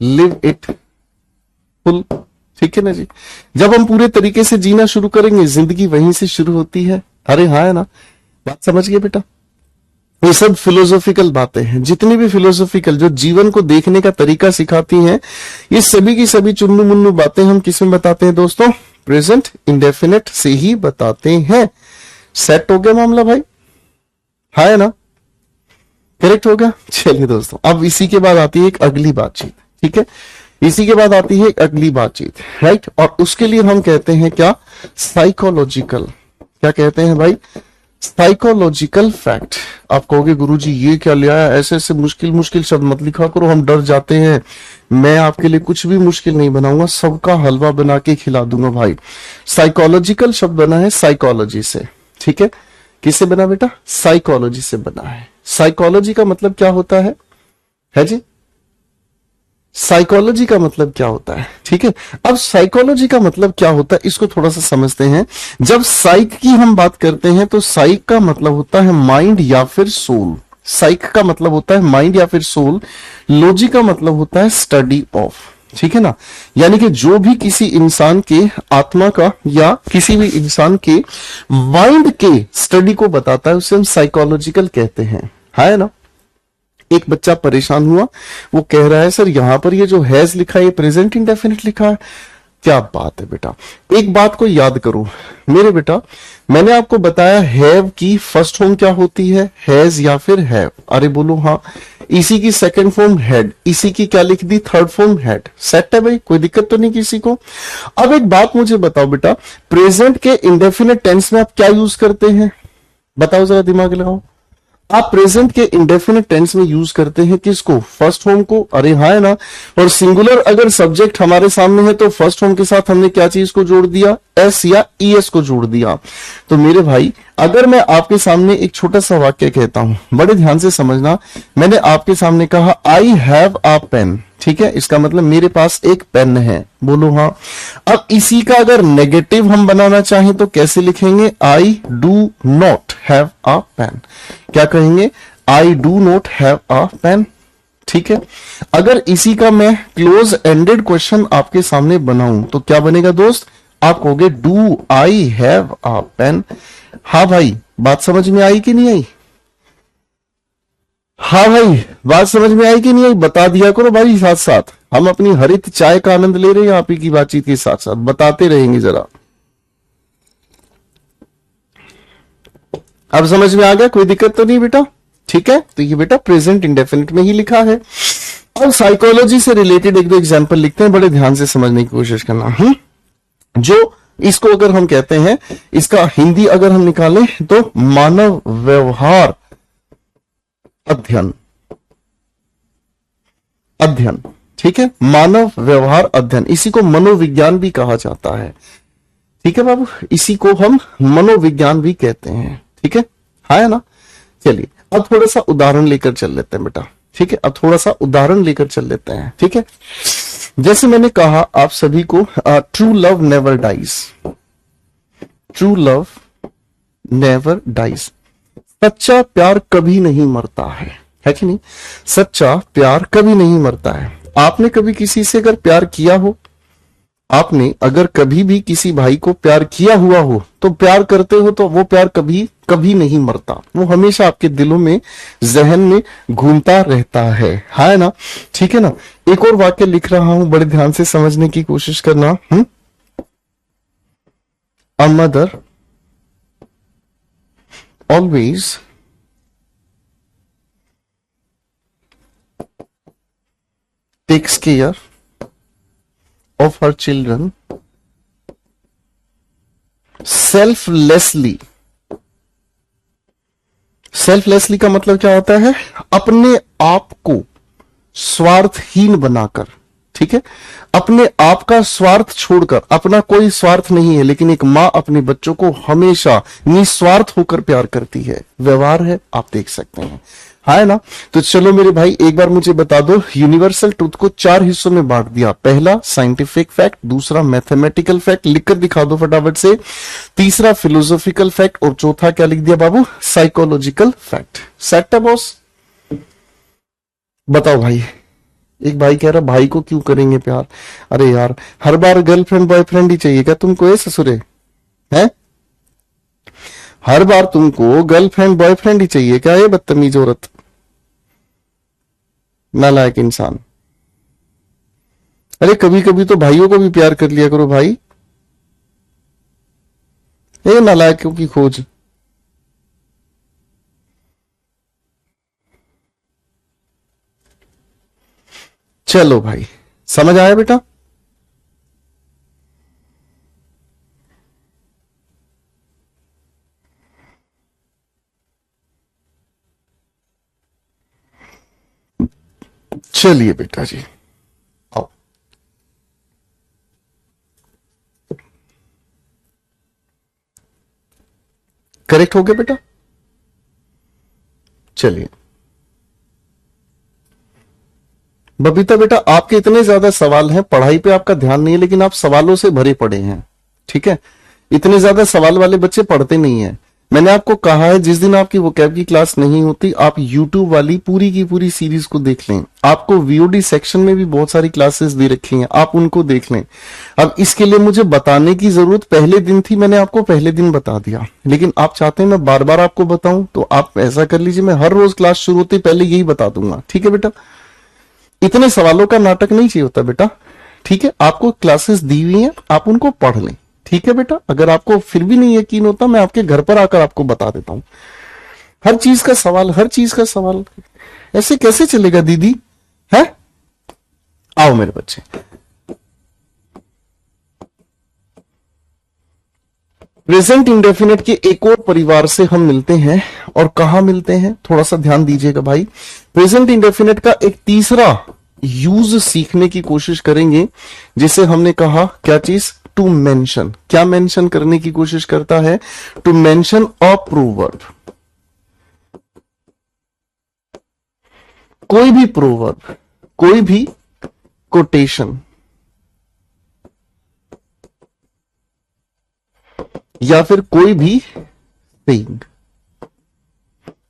live it full, ठीक है ना जी। जब हम पूरे तरीके से जीना शुरू करेंगे, जिंदगी वहीं से शुरू होती है। अरे हाँ, है ना। बात समझ गए बेटा? ये सब फिलोसॉफिकल बातें हैं। जितनी भी फिलोसॉफिकल, जो जीवन को देखने का तरीका सिखाती हैं, ये सभी की सभी चुन्नू मुन्नू बातें हम किसमें बताते हैं दोस्तों? प्रेजेंट इंडेफिनिट से ही बताते हैं। सेट हो गया मामला भाई? है ना। करेक्ट हो गया। चलिए दोस्तों, अब इसी के बाद आती है एक अगली बातचीत, ठीक है। इसी के बाद आती है एक अगली बातचीत, राइट। और उसके लिए हम कहते हैं क्या? साइकोलॉजिकल। क्या कहते हैं भाई? Psychological fact. आप कहोगे गुरुजी ये क्या ले आया, ऐसे ऐसे मुश्किल मुश्किल शब्द मत लिखा करो, हम डर जाते हैं। मैं आपके लिए कुछ भी मुश्किल नहीं बनाऊंगा, सबका हलवा बना के खिला दूंगा भाई। साइकोलॉजिकल शब्द बना है साइकोलॉजी से, ठीक है। किससे बना बेटा? साइकोलॉजी से बना है। साइकोलॉजी का मतलब क्या होता है जी? साइकोलॉजी का मतलब क्या होता है, ठीक है। अब साइकोलॉजी का मतलब क्या होता है, इसको थोड़ा सा समझते हैं। जब साइक की हम बात करते हैं, तो साइक का मतलब होता है माइंड या फिर सोल। साइक का मतलब होता है माइंड या फिर सोल। लॉजी का मतलब होता है स्टडी ऑफ, ठीक है ना। यानी कि जो भी किसी इंसान के आत्मा का या किसी भी इंसान के माइंड के स्टडी को बताता है, उसे हम साइकोलॉजिकल कहते हैं, है ना। एक बच्चा परेशान हुआ, वो कह रहा है सर यहां पर ये जो हैज लिखा है, ये प्रेजेंट इंडेफिनिट लिखा है। क्या बात है बेटा। एक बात को याद करो मेरे बेटा, मैंने आपको बताया हैव की फर्स्ट फॉर्म क्या होती है? हैज या फिर हैव। अरे बोलो हाँ। इसी की सेकंड फॉर्म हैड, इसी की क्या लिख दी? Third form had. सेट है भाई, कोई दिक्कत तो नहीं किसी को? अब एक बात मुझे बताओ बेटा, प्रेजेंट के इंडेफिनिट टेंस में आप क्या यूज करते हैं? बताओ जरा, दिमाग लगाओ। आप प्रेजेंट के इंडेफिनिट टेंस में यूज करते हैं किसको? फर्स्ट फॉर्म को। अरे हाँ, है ना। और सिंगुलर अगर सब्जेक्ट हमारे सामने है, तो फर्स्ट फॉर्म के साथ हमने क्या चीज को जोड़ दिया? एस या ईएस को जोड़ दिया। तो मेरे भाई, अगर मैं आपके सामने एक छोटा सा वाक्य कहता हूं, बड़े ध्यान से समझना। मैंने आपके सामने कहा आई हैव अ पेन, ठीक है। इसका मतलब मेरे पास एक पेन है। बोलो हाँ। अब इसी का अगर नेगेटिव हम बनाना चाहें तो कैसे लिखेंगे? I do not have a pen. क्या कहेंगे? I do not have a pen, ठीक है। अगर इसी का मैं क्लोज एंडेड क्वेश्चन आपके सामने बनाऊं तो क्या बनेगा दोस्त? आप कहोगे do I have a pen. हाँ भाई, बात समझ में आई कि नहीं आई? हाँ भाई, बात समझ में आई कि नहीं आई? बता दिया करो भाई साथ साथ। हम अपनी हरित चाय का आनंद ले रहे हैं आप ही की बातचीत के साथ साथ, बताते रहेंगे जरा। अब समझ में आ गया? कोई दिक्कत तो नहीं बेटा? ठीक है। तो ये बेटा प्रेजेंट इंडेफिनिट में ही लिखा है। और साइकोलॉजी से रिलेटेड एक दो एग्जांपल लिखते हैं, बड़े ध्यान से समझने की कोशिश करना। जो इसको अगर हम कहते हैं, इसका हिंदी अगर हम निकालें तो मानव व्यवहार अध्ययन। अध्ययन, ठीक है। मानव व्यवहार अध्ययन, इसी को मनोविज्ञान भी कहा जाता है, ठीक है बाबू। इसी को हम मनोविज्ञान भी कहते हैं, ठीक है। हाँ, है ना। चलिए अब थोड़ा सा उदाहरण लेकर चल लेते हैं बेटा, ठीक है। अब थोड़ा सा उदाहरण लेकर चल लेते हैं, ठीक है। जैसे मैंने कहा आप सभी को, true love never dies. True love never dies. सच्चा प्यार कभी नहीं मरता है कि नहीं? सच्चा प्यार कभी नहीं मरता है। आपने कभी किसी से अगर प्यार किया हो, आपने अगर कभी भी किसी भाई को प्यार किया हुआ हो, तो प्यार करते हो तो वो प्यार कभी कभी नहीं मरता, वो हमेशा आपके दिलों में, जहन में घूमता रहता है ना? ठीक है ना? एक और वाक्य लिख रहा हूं, बड़े ध्यान से समझने की कोशिश करना। A mother always takes care of her children selflessly. Selflessly का मतलब क्या होता है? अपने आप को स्वार्थहीन बनाकर, ठीक है? अपने आप का स्वार्थ छोड़कर, अपना कोई स्वार्थ नहीं है, लेकिन एक मां अपने बच्चों को हमेशा निस्वार्थ होकर प्यार करती है। व्यवहार है, आप देख सकते हैं, है ना? तो चलो मेरे भाई, एक बार मुझे बता दो, यूनिवर्सल ट्रूथ को 4 हिस्सों में बांट दिया। पहला साइंटिफिक फैक्ट, दूसरा मैथमेटिकल फैक्ट, लिखकर दिखा दो फटाफट से, तीसरा फिलोसॉफिकल फैक्ट, और चौथा क्या लिख दिया बाबू? Psychological fact. सेट है बॉस? बताओ भाई। एक भाई कह रहा, भाई को क्यों करेंगे प्यार? अरे यार, हर बार गर्लफ्रेंड बॉयफ्रेंड ही चाहिए क्या तुमको? ए ससुरे, है? हर बार तुमको गर्लफ्रेंड बॉयफ्रेंड ही चाहिए क्या? ये बदतमीज औरत, नालायक इंसान। अरे कभी कभी तो भाइयों को भी प्यार कर लिया करो भाई। ये नालायकों की खोज। चलो भाई, समझ आया बेटा? चलिए बेटा जी, आओ। करेक्ट हो गया बेटा? चलिए बबीता बेटा, आपके इतने ज्यादा सवाल हैं, पढ़ाई पे आपका ध्यान नहीं है, लेकिन आप सवालों से भरे पड़े हैं, ठीक है? इतने ज्यादा सवाल वाले बच्चे पढ़ते नहीं है। मैंने आपको कहा है, जिस दिन आपकी वोकैब की क्लास नहीं होती, आप यूट्यूब वाली पूरी की पूरी सीरीज को देख लें। आपको वीओडी सेक्शन में भी बहुत सारी क्लासेस दे रखी हैं, आप उनको देख लें। अब इसके लिए मुझे बताने की जरूरत पहले दिन थी, मैंने आपको पहले दिन बता दिया, लेकिन आप चाहते हैं मैं बार बार आपको बताऊं, तो आप ऐसा कर लीजिए, मैं हर रोज क्लास शुरू होते पहले यही बता दूंगा, ठीक है बेटा? इतने सवालों का नाटक नहीं चाहिए होता बेटा, ठीक है? आपको क्लासेस दी हुई हैं, आप उनको पढ़ लें, ठीक है बेटा? अगर आपको फिर भी नहीं यकीन होता, मैं आपके घर पर आकर आपको बता देता हूं। हर चीज का सवाल, हर चीज का सवाल, ऐसे कैसे चलेगा दीदी? है? आओ मेरे बच्चे, प्रेजेंट इंडेफिनेट के एक और परिवार से हम मिलते हैं। और कहां मिलते हैं, थोड़ा सा ध्यान दीजिएगा भाई। प्रेजेंट इंडेफिनेट का एक तीसरा यूज सीखने की कोशिश करेंगे, जिसे हमने कहा क्या चीज? To mention. क्या मेंशन करने की कोशिश करता है? To mention a proverb. कोई भी प्रोवर्ब, कोई भी कोटेशन, या फिर कोई भी सेइंग।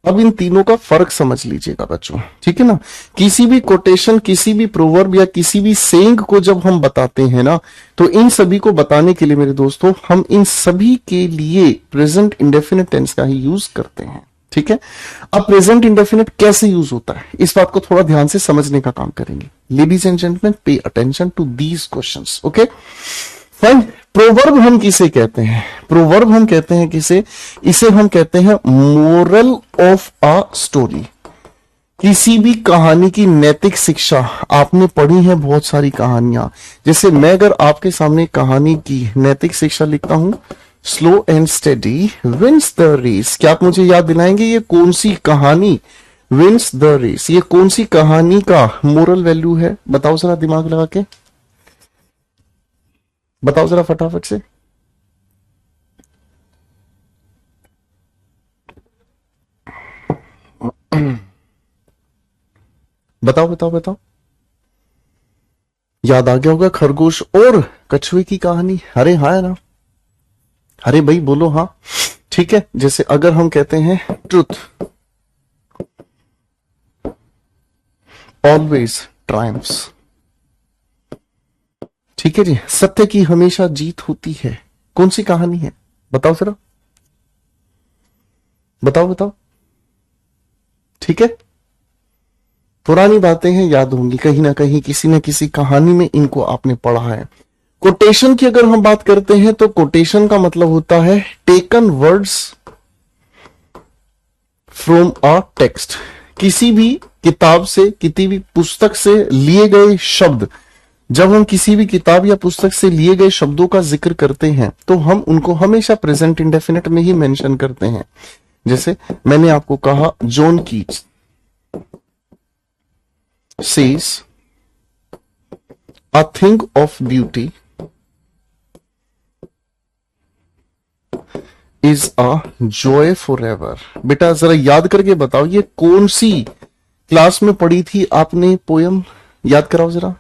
अब इन तीनों का फर्क समझ लीजिएगा बच्चों, ठीक है ना? किसी भी कोटेशन, किसी भी प्रोवर्ब या किसी भी सेइंग को जब हम बताते हैं ना, तो इन सभी को बताने के लिए मेरे दोस्तों, हम इन सभी के लिए प्रेजेंट इंडेफिनिट टेंस का ही यूज करते हैं, ठीक है? अब प्रेजेंट इंडेफिनिट कैसे यूज होता है, इस बात को थोड़ा ध्यान से समझने का काम करेंगे। Ladies and gentleman, pay attention to these questions, okay fine. Proverb हम किसे कहते हैं? प्रोवर्ब हम कहते हैं किसे? इसे हम कहते हैं मोरल ऑफ अ स्टोरी। किसी भी कहानी की नैतिक शिक्षा। आपने पढ़ी है बहुत सारी कहानियां, जैसे मैं अगर आपके सामने कहानी की नैतिक शिक्षा लिखता हूं, slow and steady wins the race, क्या आप मुझे याद दिलाएंगे ये कौन सी कहानी विंस द रेस? ये कौन सी कहानी का मोरल वैल्यू है? बताओ जरा दिमाग लगा के, बताओ जरा फटाफट से। बताओ बताओ बताओ। याद आ गया होगा, खरगोश और कछुए की कहानी। अरे हाँ ना, अरे भाई बोलो हाँ, ठीक है? जैसे अगर हम कहते हैं ट्रुथ ऑलवेज ट्रायम्फ्स, ठीक है जी, सत्य की हमेशा जीत होती है, कौन सी कहानी है? बताओ जरा। बताओ बताओ, ठीक है। पुरानी बातें हैं, याद होंगी कहीं ना कहीं, किसी न किसी कहानी में इनको आपने पढ़ा है। कोटेशन की अगर हम बात करते हैं तो कोटेशन का मतलब होता है taken words from a text, किसी भी किताब से, किसी भी पुस्तक से लिए गए शब्द। जब हम किसी भी किताब या पुस्तक से लिए गए शब्दों का जिक्र करते हैं तो हम उनको हमेशा प्रेजेंट इंडेफिनिट में ही मेंशन करते हैं। जैसे मैंने आपको कहा, John Keats says a thing of beauty is a joy for ever. बेटा जरा याद करके बताओ, ये कौन सी क्लास में पढ़ी थी आपने पोयम? याद कराओ जरा,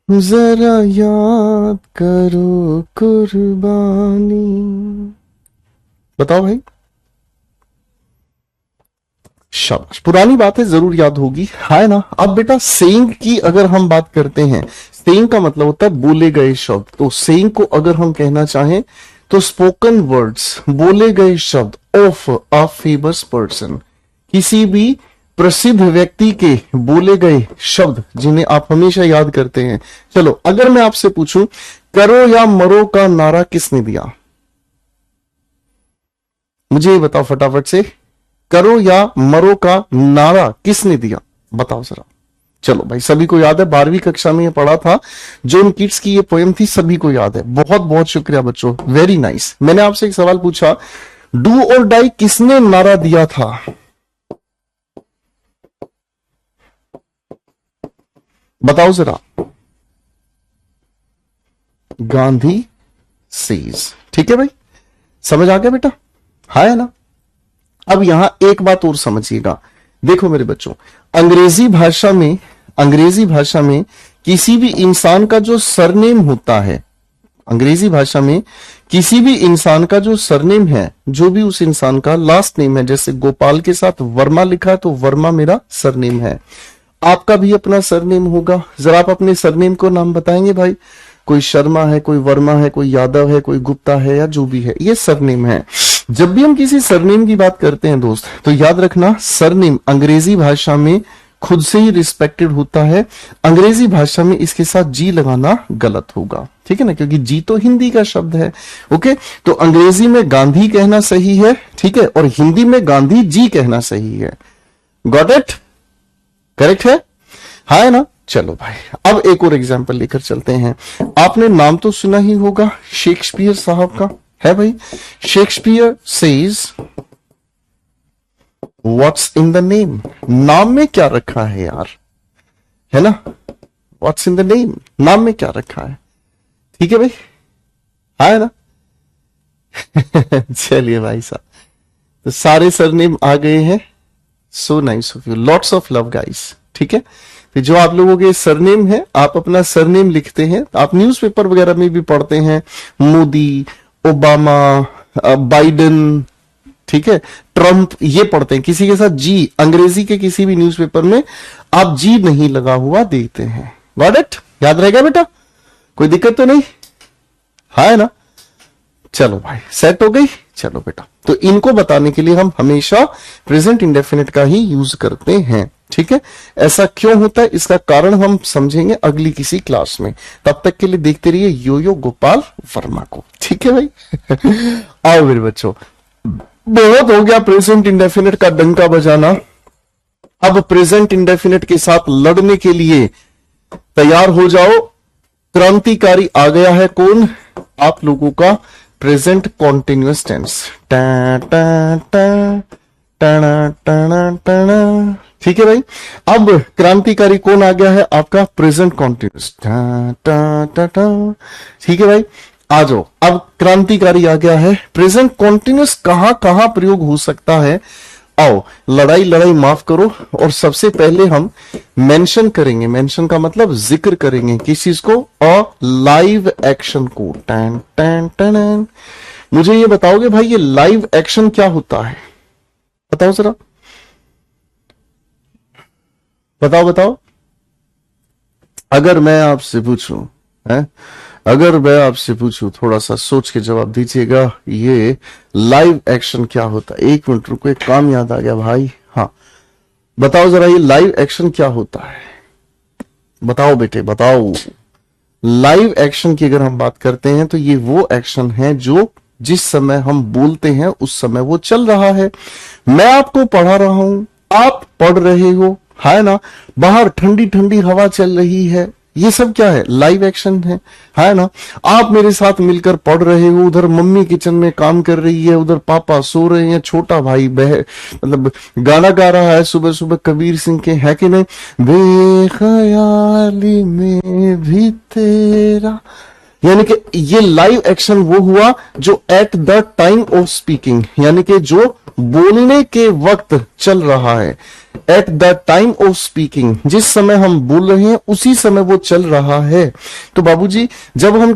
जरा याद करो कुर्बानी। बताओ भाई, शाबाश, पुरानी बातें जरूर याद होगी, है ना। अब बेटा सेइंग की अगर हम बात करते हैं, सेइंग का मतलब होता है बोले गए शब्द। तो सेइंग को अगर हम कहना चाहें तो स्पोकन वर्ड्स, बोले गए शब्द ऑफ अ फेमस पर्सन, किसी भी प्रसिद्ध व्यक्ति के बोले गए शब्द जिन्हें आप हमेशा याद करते हैं। चलो अगर मैं आपसे पूछूं, करो या मरो का नारा किसने दिया? मुझे ये बताओ फटाफट से, करो या मरो का नारा किसने दिया? बताओ जरा। चलो भाई, सभी को याद है, 12वीं कक्षा में ये पढ़ा था, जॉन कीट्स की ये पोएम थी, सभी को याद है। बहुत बहुत शुक्रिया बच्चों, वेरी नाइस। मैंने आपसे एक सवाल पूछा, डू और डाई किसने नारा दिया था? बताओ जरा। गांधी सेज, ठीक है भाई, समझ आ गया बेटा, है ना। अब यहां एक बात और समझिएगा, देखो मेरे बच्चों, अंग्रेजी भाषा में किसी भी इंसान का जो सरनेम होता है, अंग्रेजी भाषा में किसी भी इंसान का जो सरनेम है, जो भी उस इंसान का लास्ट नेम है, जैसे गोपाल के साथ वर्मा लिखा है तो वर्मा मेरा सरनेम है। आपका भी अपना सरनेम होगा, जरा आप अपने सरनेम को नाम बताएंगे भाई? कोई शर्मा है, कोई वर्मा है, कोई यादव है, कोई गुप्ता है, या जो भी है, ये सरनेम है। जब भी हम किसी सरनेम की बात करते हैं दोस्त, तो याद रखना सरनेम अंग्रेजी भाषा में खुद से ही रिस्पेक्टेड होता है। अंग्रेजी भाषा में इसके साथ जी लगाना गलत होगा, ठीक है ना, क्योंकि जी तो हिंदी का शब्द है। ओके, तो अंग्रेजी में गांधी कहना सही है, ठीक है, और हिंदी में गांधी जी कहना सही है। Got it? करेक्ट है ना। चलो भाई, अब एक और एग्जांपल लेकर चलते हैं। आपने नाम तो सुना ही होगा शेक्सपियर साहब का, है भाई। Shakespeare says what's in the name, नाम में क्या रखा है यार, है ना। व्हाट्स इन द नेम, नाम में क्या रखा है, ठीक है भाई, है ना। चलिए भाई साहब, तो सारे सरनेम आ गए हैं। So nice of you, lots of love guys, ठीक है। तो जो आप लोगों के सरनेम है, आप अपना सरनेम लिखते हैं, आप न्यूज़पेपर वगैरह में भी पढ़ते हैं, मोदी, ओबामा, बाइडेन, ठीक है, ट्रंप, ये पढ़ते हैं। किसी के साथ जी, अंग्रेजी के किसी भी न्यूज़पेपर में आप जी नहीं लगा हुआ देखते हैं। Got it? याद रहेगा बेटा, कोई दिक्कत तो नहीं, है ना। चलो भाई, सेट हो गई। चलो बेटा, तो इनको बताने के लिए हम हमेशा प्रेजेंट इंडेफिनिट का ही यूज करते हैं, ठीक है। ऐसा क्यों होता है, इसका कारण हम समझेंगे अगली किसी क्लास में। तब तक के लिए देखते रहिए यो गोपाल वर्मा को, ठीक है भाई। आओ मेरे बच्चों, बहुत हो गया प्रेजेंट इंडेफिनिट का डंका बजाना। अब प्रेजेंट इंडेफिनिट के साथ लड़ने के लिए तैयार हो जाओ। क्रांतिकारी आ गया है, कौन? आप लोगों का प्रेजेंट कॉन्टिन्यूअस टेंस। ठीक है भाई, अब क्रांतिकारी कौन आ गया है? आपका प्रेजेंट कॉन्टिन्यूअस। ठीक है भाई, आ जाओ। अब क्रांतिकारी आ गया है, प्रेजेंट कॉन्टिन्यूअस कहां कहां प्रयोग हो सकता है? आओ, लड़ाई माफ करो, और सबसे पहले हम मेंशन करेंगे, मेंशन का मतलब जिक्र करेंगे किस चीज को? अ लाइव एक्शन को। टन टन टन। मुझे ये बताओगे भाई, ये लाइव एक्शन क्या होता है? बताओ जरा, बताओ। अगर मैं आपसे पूछूं, है अगर मैं आपसे पूछूं, थोड़ा सा सोच के जवाब दीजिएगा, ये लाइव एक्शन क्या होता है? 1 मिनट रुको, एक काम याद आ गया भाई। हाँ बताओ जरा, ये लाइव एक्शन क्या होता है? बताओ बेटे बताओ। लाइव एक्शन की अगर हम बात करते हैं तो ये वो एक्शन है जो जिस समय हम बोलते हैं उस समय वो चल रहा है। मैं आपको पढ़ा रहा हूं, आप पढ़ रहे हो, है ना? बाहर ठंडी ठंडी हवा चल रही है, ये सब क्या है? लाइव एक्शन है ना? आप मेरे साथ मिलकर पढ़ रहे हो, उधर मम्मी किचन में काम कर रही है, उधर पापा सो रहे हैं, छोटा भाई मतलब गाना गा रहा है सुबह सुबह कबीर सिंह के, है कि नहीं? बेख्याली में भी तेरा, यानी कि ये लाइव एक्शन वो हुआ जो at the time of speaking, यानी कि जो बोलने के वक्त चल रहा है। At the time of speaking, जिस समय हम बोल रहे हैं उसी समय वो चल रहा है। तो बाबूजी जब हम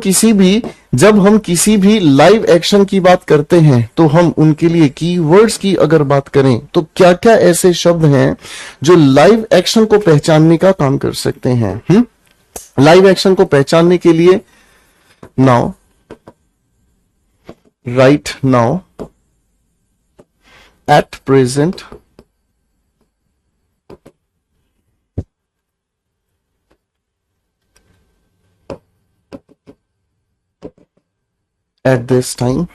किसी भी लाइव एक्शन की बात करते हैं तो हम उनके लिए कीवर्ड्स की अगर बात करें तो क्या क्या ऐसे शब्द हैं जो लाइव एक्शन को पहचानने का काम कर सकते हैं? लाइव एक्शन को पहचानने के लिए now, right now, at present, at this time,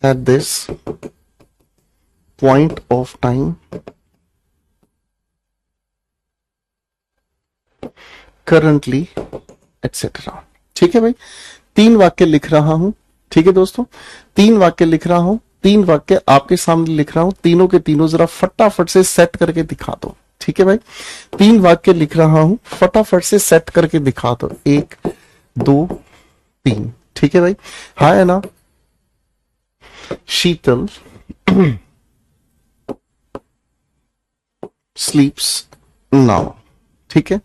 at this point of time, currently, etcetera. ठीक है भाई, 3 वाक्य लिख रहा हूं। ठीक है दोस्तों, 3 वाक्य लिख रहा हूं, 3 वाक्य आपके सामने लिख रहा हूं, तीनों के तीनों जरा फटाफट से सेट करके दिखा दो। ठीक है भाई, 3 वाक्य लिख रहा हूं, फटाफट से सेट करके दिखा दो। 1 2 3। ठीक है भाई, हाँ है ना? शीतल स्लीप्स नाउ। ठीक है,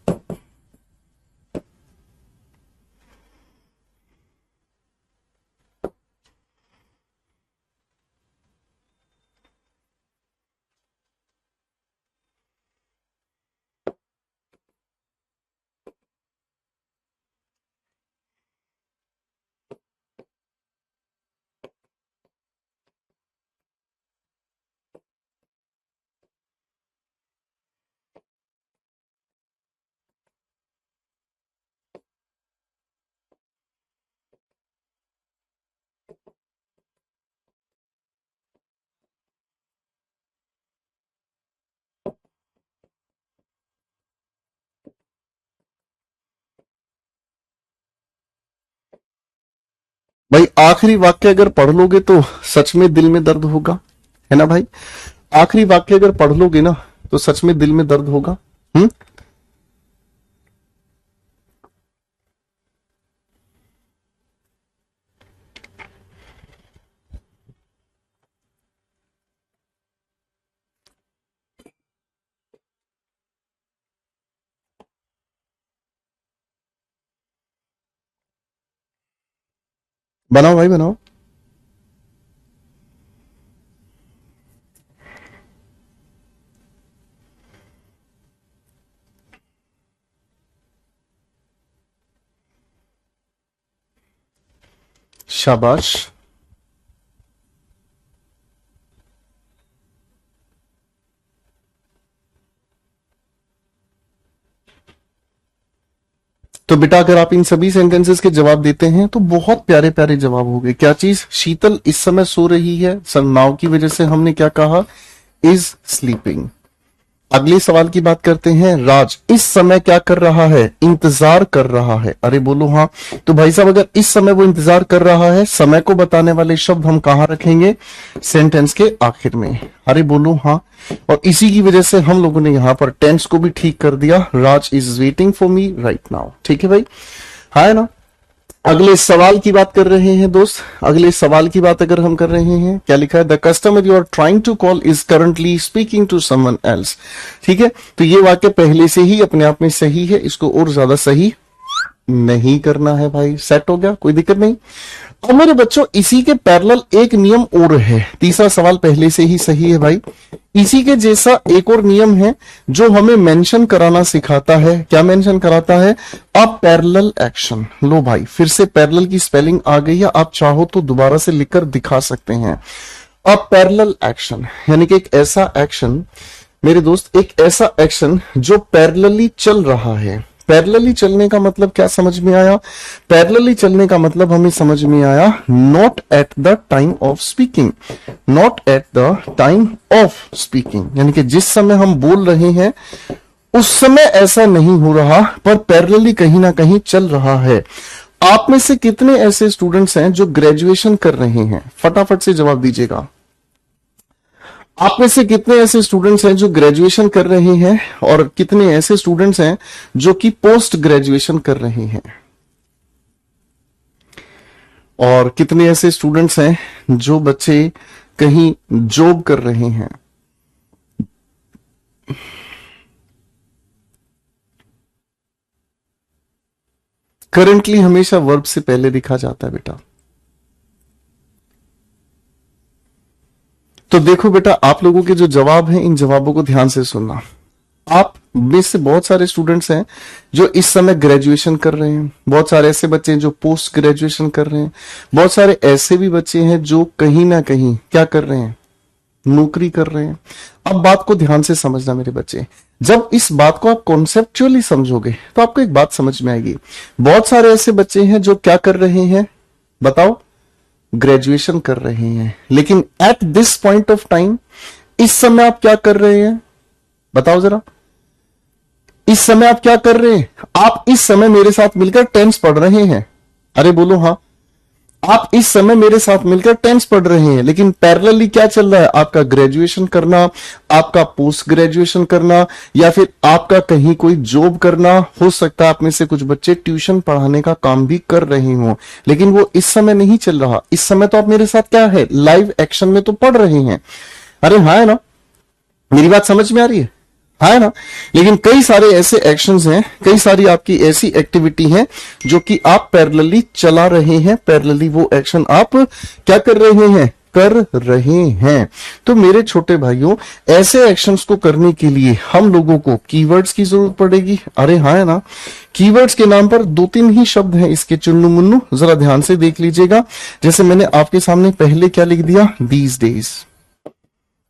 भाई आखिरी वाक्य अगर पढ़ लोगे तो सच में दिल में दर्द होगा, है ना भाई? आखिरी वाक्य अगर पढ़ लोगे ना तो सच में दिल में दर्द होगा। बनाओ भाई बनाओ। शाबाश। तो बेटा अगर आप इन सभी सेंटेंसेस के जवाब देते हैं तो बहुत प्यारे प्यारे जवाब हो गए। क्या चीज? शीतल इस समय सो रही है, नाव की वजह से हमने क्या कहा? Is sleeping. अगले सवाल की बात करते हैं। राज इस समय क्या कर रहा है? इंतजार कर रहा है। अरे बोलो हाँ। तो भाई साहब अगर इस समय वो इंतजार कर रहा है, समय को बताने वाले शब्द हम कहां रखेंगे? सेंटेंस के आखिर में। अरे बोलो हाँ। और इसी की वजह से हम लोगों ने यहां पर टेंस को भी ठीक कर दिया। Raj is waiting for me right now. ठीक है भाई, हाँ है ना? अगले सवाल की बात कर रहे हैं दोस्त। अगले सवाल की बात अगर हम कर रहे हैं, क्या लिखा है? The customer you are trying to call is currently speaking to someone else. ठीक है, तो ये वाक्य पहले से ही अपने आप में सही है, इसको और ज्यादा सही नहीं करना है भाई, सेट हो गया, कोई दिक्कत नहीं। अब मेरे बच्चों इसी के पैरेलल एक नियम और है, तीसरा सवाल पहले से ही सही है भाई। इसी के जैसा एक और नियम है जो हमें मेंशन कराना सिखाता है। क्या मेंशन कराता है? A parallel action. लो भाई, फिर से पैरेलल की स्पेलिंग आ गई है, आप चाहो तो दोबारा से लिखकर दिखा सकते हैं। अ पैरेलल एक्शन यानी कि एक ऐसा एक्शन मेरे दोस्त, एक ऐसा एक्शन जो पैरेलली चल रहा है। पैरेलली चलने का मतलब क्या समझ में आया? पैरेलली चलने का मतलब हमें समझ में आया, not at the time of speaking. Not at the time of speaking यानी कि जिस समय हम बोल रहे हैं उस समय ऐसा नहीं हो रहा, पर पैरेलली कहीं ना कहीं चल रहा है। आप में से कितने ऐसे स्टूडेंट्स हैं जो ग्रेजुएशन कर रहे हैं? फटाफट से जवाब दीजिएगा। आप में से कितने ऐसे स्टूडेंट्स हैं जो ग्रेजुएशन कर रहे हैं, और कितने ऐसे स्टूडेंट्स हैं जो कि पोस्ट ग्रेजुएशन कर रहे हैं, और कितने ऐसे स्टूडेंट्स हैं जो बच्चे कहीं जॉब कर रहे हैं? करंटली हमेशा वर्ब से पहले लिखा जाता है बेटा। तो देखो बेटा, आप लोगों के जो जवाब हैं, इन जवाबों को ध्यान से सुनना। आप में से बहुत सारे स्टूडेंट्स हैं जो इस समय ग्रेजुएशन कर रहे हैं, बहुत सारे ऐसे बच्चे हैं जो पोस्ट ग्रेजुएशन कर रहे हैं, बहुत सारे ऐसे भी बच्चे हैं जो कहीं ना कहीं क्या कर रहे हैं, नौकरी कर रहे हैं। अब बात को ध्यान से समझना मेरे बच्चे, जब इस बात को आप कॉन्सेप्चुअली समझोगे तो आपको एक बात समझ में आएगी। बहुत सारे ऐसे बच्चे हैं जो क्या कर रहे हैं, बताओ, ग्रेजुएशन कर रहे हैं, लेकिन at this point of time, इस समय आप क्या कर रहे हैं, बताओ जरा। इस समय आप क्या कर रहे हैं? आप इस समय मेरे साथ मिलकर टेंस पढ़ रहे हैं। अरे बोलो हाँ। आप इस समय मेरे साथ मिलकर टेंस पढ़ रहे हैं, लेकिन पैरेलली क्या चल रहा है? आपका ग्रेजुएशन करना, आपका पोस्ट ग्रेजुएशन करना, या फिर आपका कहीं कोई जॉब करना। हो सकता है आप में से कुछ बच्चे ट्यूशन पढ़ाने का काम भी कर रहे हो, लेकिन वो इस समय नहीं चल रहा। इस समय तो आप मेरे साथ क्या है, लाइव एक्शन में तो पढ़ रहे हैं। अरे हाँ है ना, मेरी बात समझ में आ रही है? हाँ है ना। लेकिन कई सारे ऐसे एक्शंस हैं, कई सारी आपकी ऐसी एक्टिविटी हैं जो कि आप पैरेलली चला रहे हैं, पैरेलली वो एक्शन आप क्या कर रहे हैं, कर रहे हैं। तो मेरे छोटे भाइयों, ऐसे एक्शंस को करने के लिए हम लोगों को कीवर्ड्स की जरूरत पड़ेगी। अरे हाँ है ना। कीवर्ड्स के नाम पर दो तीन ही शब्द हैं इसके, चुन्नू मुन्नू, जरा ध्यान से देख लीजिएगा। जैसे मैंने आपके सामने पहले क्या लिख दिया, दीज डेज।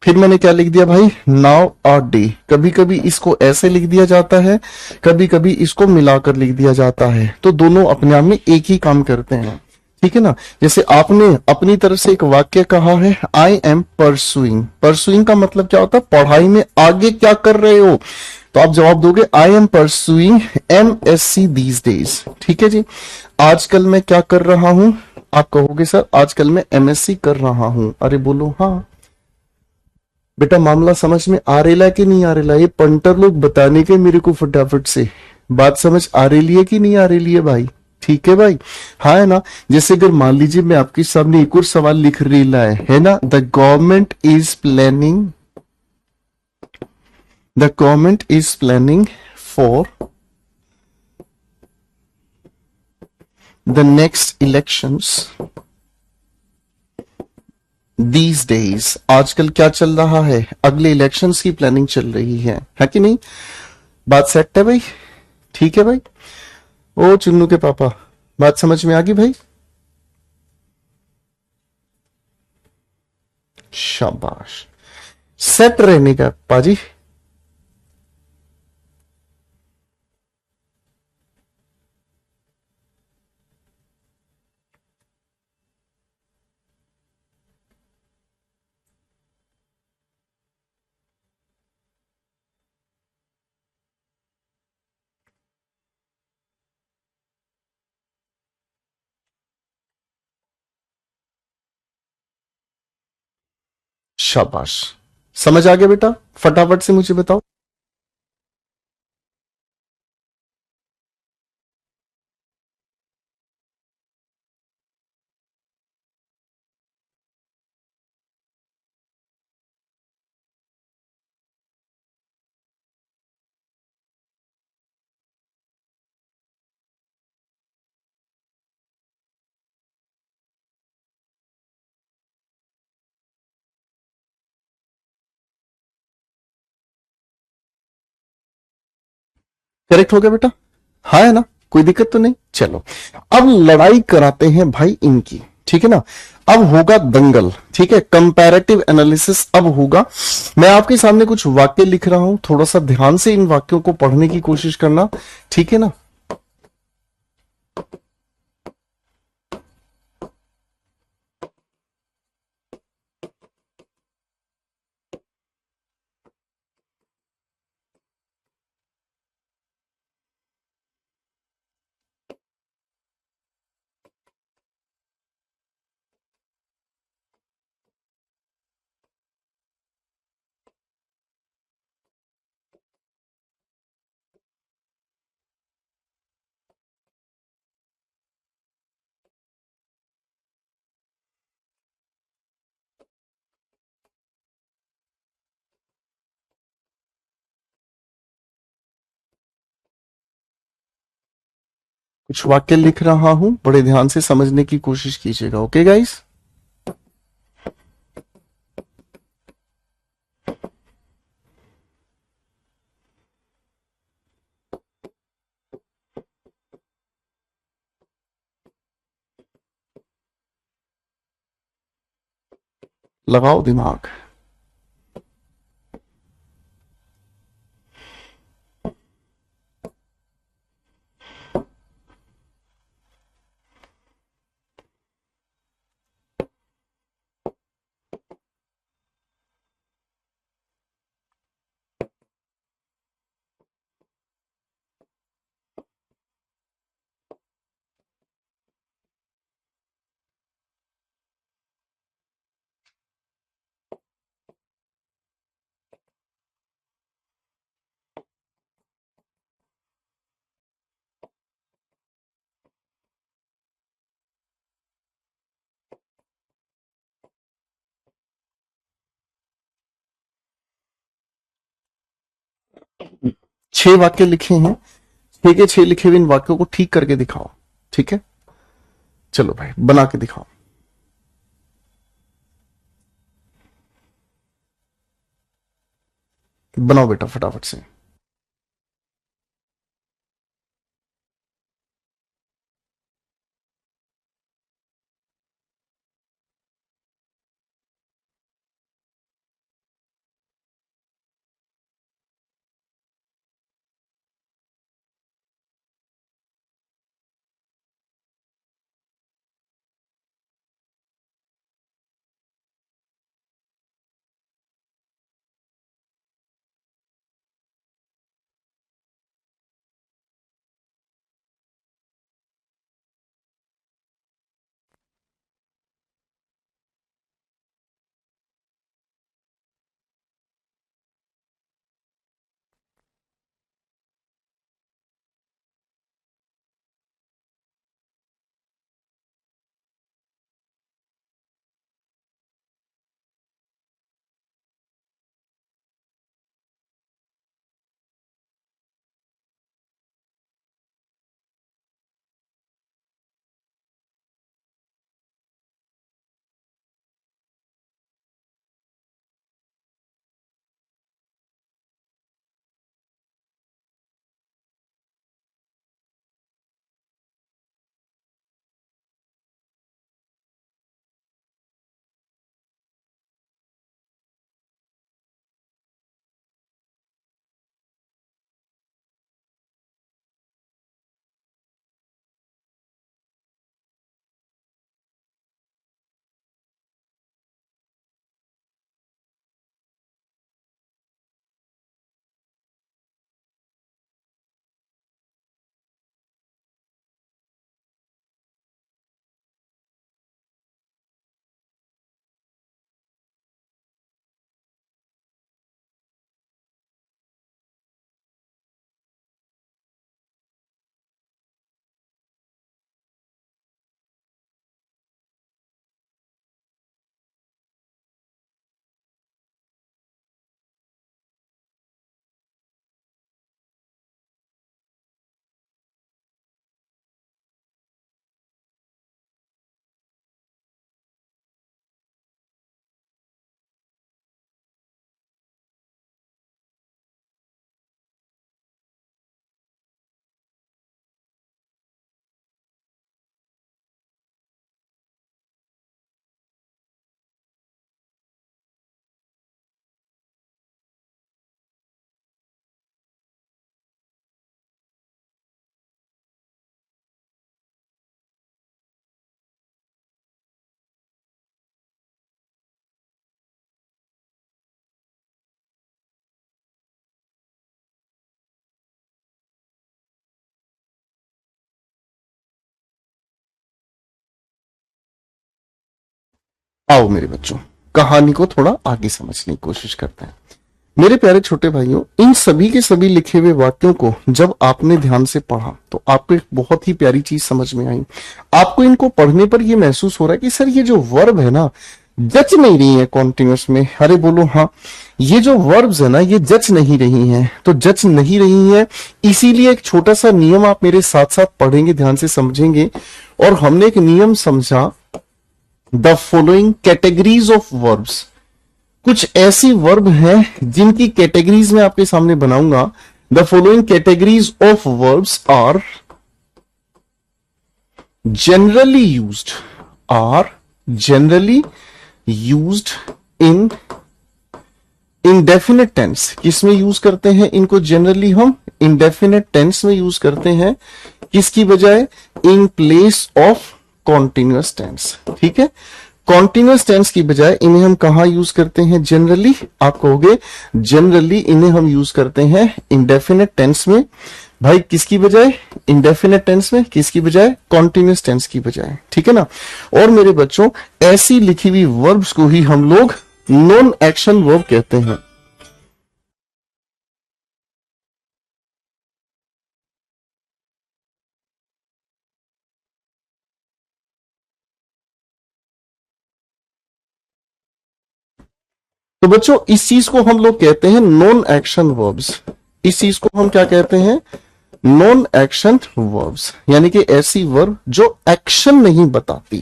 फिर मैंने क्या लिख दिया भाई, नाउ और डे। कभी कभी इसको ऐसे लिख दिया जाता है, कभी कभी इसको मिलाकर लिख दिया जाता है, तो दोनों अपने आप में एक ही काम करते हैं। ठीक है ना। जैसे आपने अपनी तरफ से एक वाक्य कहा है, आई एम परसुइंग। परसुइंग का मतलब क्या होता है, पढ़ाई में आगे क्या कर रहे हो। तो आप जवाब दोगे, I am pursuing MSc these days. ठीक है जी। आजकल मैं क्या कर रहा हूं, आप कहोगे सर आजकल मैं MSc कर रहा हूं। अरे बोलो हाँ। बेटा मामला समझ में आ रेला कि नहीं आ रेला, ये पंटर लोग बताने के मेरे को फटाफट से। बात समझ आ रही है कि नहीं आ रही है भाई? ठीक है भाई। हाँ है ना। जैसे अगर मान लीजिए मैं आपके सामने एक और सवाल लिख रेला है ना, the government is planning, the government is planning for the next elections these days. आजकल क्या चल रहा है, अगले इलेक्शंस की प्लानिंग चल रही है कि नहीं? बात सेट है भाई? ठीक है भाई। ओ चुन्नू के पापा, बात समझ में आ गई भाई? शाबाश, सेट रहने का पाजी। शाबाश, समझ आ गया बेटा? फटाफट से मुझे बताओ। करेक्ट हो गया बेटा? हाँ है ना, कोई दिक्कत तो नहीं। चलो अब लड़ाई कराते हैं भाई इनकी, ठीक है ना। अब होगा दंगल, ठीक है, कंपैरेटिव एनालिसिस अब होगा। मैं आपके सामने कुछ वाक्य लिख रहा हूं, थोड़ा सा ध्यान से इन वाक्यों को पढ़ने की कोशिश करना, ठीक है ना। कुछ वाक्य लिख रहा हूं, बड़े ध्यान से समझने की कोशिश कीजिएगा, ओके गाइस। लगाओ दिमाग। छह वाक्य लिखे हैं, छह के छह लिखे हुए इन वाक्यों को ठीक करके दिखाओ, ठीक है। चलो भाई बना के दिखाओ। बनाओ बेटा फटाफट से। आओ मेरे बच्चों, कहानी को थोड़ा आगे समझने की कोशिश करते हैं। मेरे प्यारे छोटे भाइयों, इन सभी के सभी लिखे हुए वाक्यों को जब आपने ध्यान से पढ़ा तो आपको एक बहुत ही प्यारी चीज समझ में आई। आपको इनको पढ़ने पर यह महसूस हो रहा है कि सर ये जो वर्ब है ना, जच नहीं रही है कॉन्टिन्यूस में। अरे बोलो हाँ, ये जो वर्ब्स है ना, ये जच नहीं रही हैं। तो जच नहीं रही है, इसीलिए एक छोटा सा नियम आप मेरे साथ साथ पढ़ेंगे, ध्यान से समझेंगे। और हमने एक नियम समझा, the following categories of verbs. कुछ ऐसी वर्ब हैं जिनकी कैटेगरीज में आपके सामने बनाऊंगा। The following categories of verbs are generally used, are generally used in indefinite tense। किसमें यूज करते हैं इनको? जनरली हम indefinite tense में यूज करते हैं। किसकी बजाय? in place of continuous tense। ठीक है, कॉन्टिन्यूस टेंस की बजाय इन्हें हम कहा यूज करते हैं? जनरली। आप कहोगे जनरली इन्हें हम यूज करते हैं इंडेफिनेट टेंस में। भाई किसकी बजाय? इंडेफिनेट टेंस में। किसकी बजाय? कॉन्टिन्यूस टेंस की बजाय। ठीक है ना। और मेरे बच्चों, ऐसी लिखी हुई वर्ब्स को ही हम लोग नॉन एक्शन वर्ब कहते हैं। तो बच्चों, इस चीज को हम लोग कहते हैं नॉन एक्शन वर्ब्स। इस चीज को हम क्या कहते हैं? नॉन एक्शन वर्ब्स, यानी कि ऐसी वर्ब जो एक्शन नहीं बताती।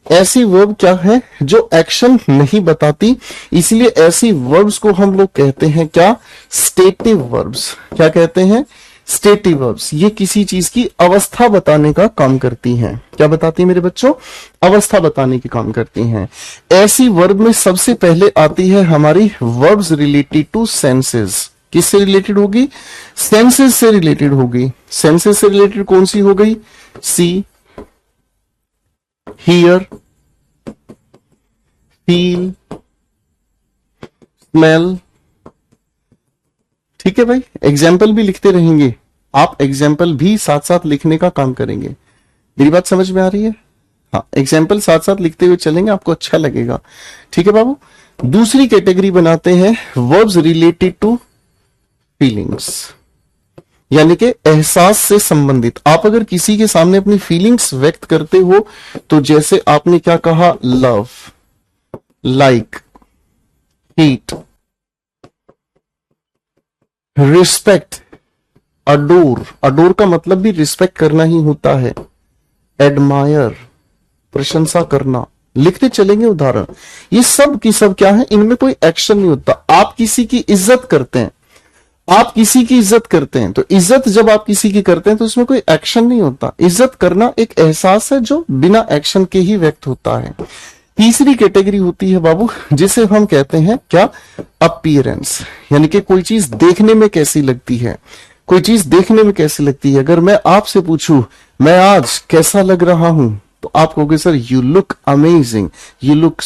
ऐसी वर्ब क्या है? जो एक्शन नहीं बताती। इसलिए ऐसी वर्ब्स को हम लोग कहते हैं क्या? Stative verbs. क्या कहते हैं? Stative verbs. ये किसी चीज की अवस्था बताने का काम करती हैं। क्या बताती है मेरे बच्चों? अवस्था बताने की काम करती हैं। ऐसी वर्ब में सबसे पहले आती है हमारी वर्ब्स रिलेटेड टू सेंसेस। किससे रिलेटेड होगी? सेंसेस से रिलेटेड होगी। सेंसेस से रिलेटेड कौन सी हो गई? सी, हियर, फील, स्मेल। ठीक है भाई, एग्जाम्पल भी लिखते रहेंगे आप। एग्जाम्पल भी साथ साथ लिखने का काम करेंगे। मेरी बात समझ में आ रही है? हाँ, एग्जाम्पल साथ साथ लिखते हुए चलेंगे, आपको अच्छा लगेगा। ठीक है बाबू। दूसरी कैटेगरी बनाते हैं वर्ब्स रिलेटेड टू फीलिंग्स, यानी कि एहसास से संबंधित। आप अगर किसी के सामने अपनी फीलिंग्स व्यक्त करते हो, तो जैसे आपने क्या कहा? Love, like, hate, respect, adore. Adore का मतलब भी रिस्पेक्ट करना ही होता है। एडमायर, प्रशंसा करना। लिखते चलेंगे उदाहरण। ये सब की सब क्या है? इनमें कोई एक्शन नहीं होता। आप किसी की इज्जत करते हैं, आप किसी की इज्जत करते हैं, तो इज्जत जब आप किसी की करते हैं तो उसमें कोई एक्शन नहीं होता। इज्जत करना एक एहसास है जो बिना एक्शन के ही व्यक्त होता है। तीसरी कैटेगरी होती है बाबू, जिसे हम कहते हैं क्या? अपीयरेंस, यानी कि कोई चीज देखने में कैसी लगती है। कोई चीज देखने में कैसी लगती है। अगर मैं आपसे पूछूं मैं आज कैसा लग रहा हूं, तो आप कहोगे sir you look amazing, you look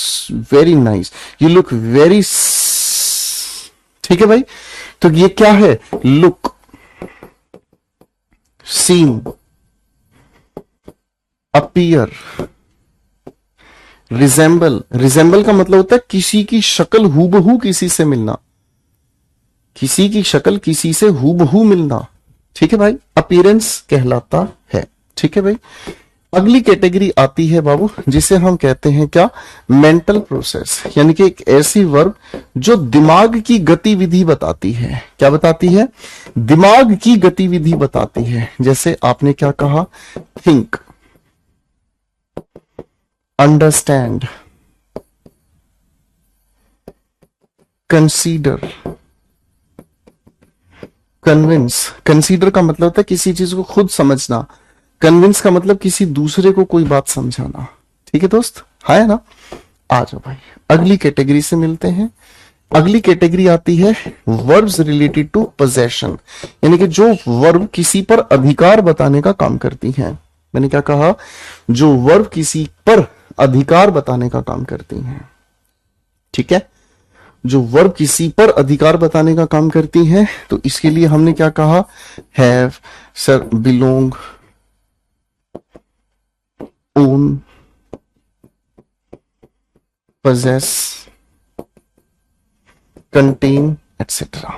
very nice, you look very. ठीक है भाई, तो ये क्या है? Look, seem, appear, resemble. Resemble का मतलब होता है किसी की शक्ल हूबहू किसी से मिलना। किसी की शक्ल किसी से हूबहू मिलना। ठीक है भाई, अपीयरेंस कहलाता है। ठीक है भाई। अगली कैटेगरी आती है बाबू, जिसे हम कहते हैं क्या? मेंटल प्रोसेस, यानी कि एक ऐसी वर्ब जो दिमाग की गतिविधि बताती है। क्या बताती है? दिमाग की गतिविधि बताती है। जैसे आपने क्या कहा? Think, understand, consider, convince. Consider का मतलब होता है किसी चीज को खुद समझना। कन्विंस का मतलब किसी दूसरे को कोई बात समझाना। ठीक है दोस्त, है ना? आ जाओ भाई, अगली कैटेगरी से मिलते हैं। अगली कैटेगरी आती है वर्ब्स रिलेटेड टू पोजेशन, यानी कि जो वर्ब किसी पर अधिकार बताने का काम करती हैं। मैंने क्या कहा? जो वर्ब किसी पर अधिकार बताने का काम करती हैं। ठीक है, जो वर्ब किसी पर अधिकार बताने का काम करती हैं, तो इसके लिए हमने क्या कहा? Have, sir, belong, own, possess, contain, etc.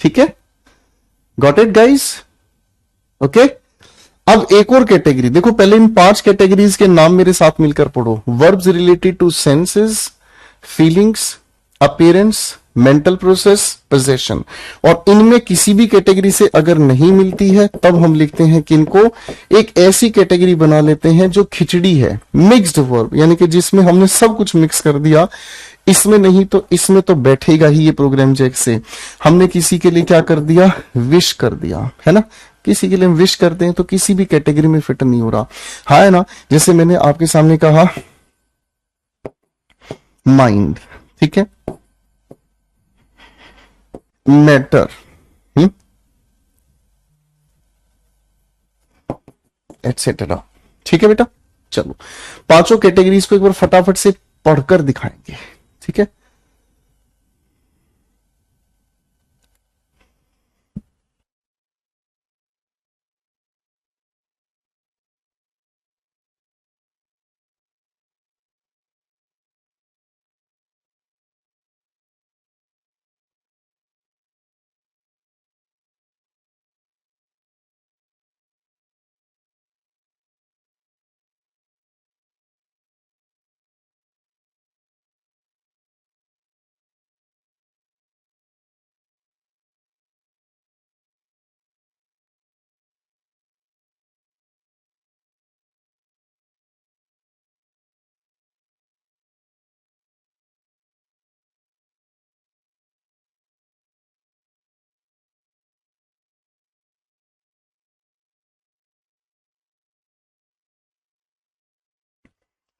ठीक है, गॉट इट गाइस? ओके, अब एक और कैटेगरी देखो, पहले इन 5 कैटेगरीज के नाम मेरे साथ मिलकर पढ़ो। Verbs related to senses, feelings, appearance, mental process, possession. और इनमें किसी भी कैटेगरी से अगर नहीं मिलती है तब हम लिखते हैं कि इनको एक ऐसी कैटेगरी बना लेते हैं जो खिचड़ी है, मिक्स्ड वर्ब, यानी कि जिसमें हमने सब कुछ मिक्स कर दिया। इसमें नहीं तो इसमें तो बैठेगा ही ये प्रोग्राम जैक से। हमने किसी के लिए क्या कर दिया, विश कर दिया, है ना। किसी के लिए हम विश करते हैं तो किसी भी कैटेगरी में फिट नहीं हो रहा, हाँ है ना। जैसे मैंने आपके सामने कहा माइंड, ठीक है, मैटर, एटसेट्रा, ठीक है बेटा। चलो 5 कैटेगरीज को एक बार फटाफट से पढ़कर दिखाएंगे, ठीक है।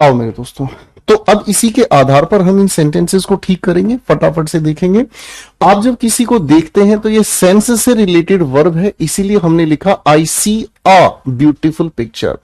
आओ मेरे दोस्तों, तो अब इसी के आधार पर हम इन सेंटेंसेस को ठीक करेंगे, फटाफट से देखेंगे। आप जब किसी को देखते हैं तो ये सेंस से रिलेटेड वर्ब है, इसीलिए हमने लिखा I see a beautiful picture.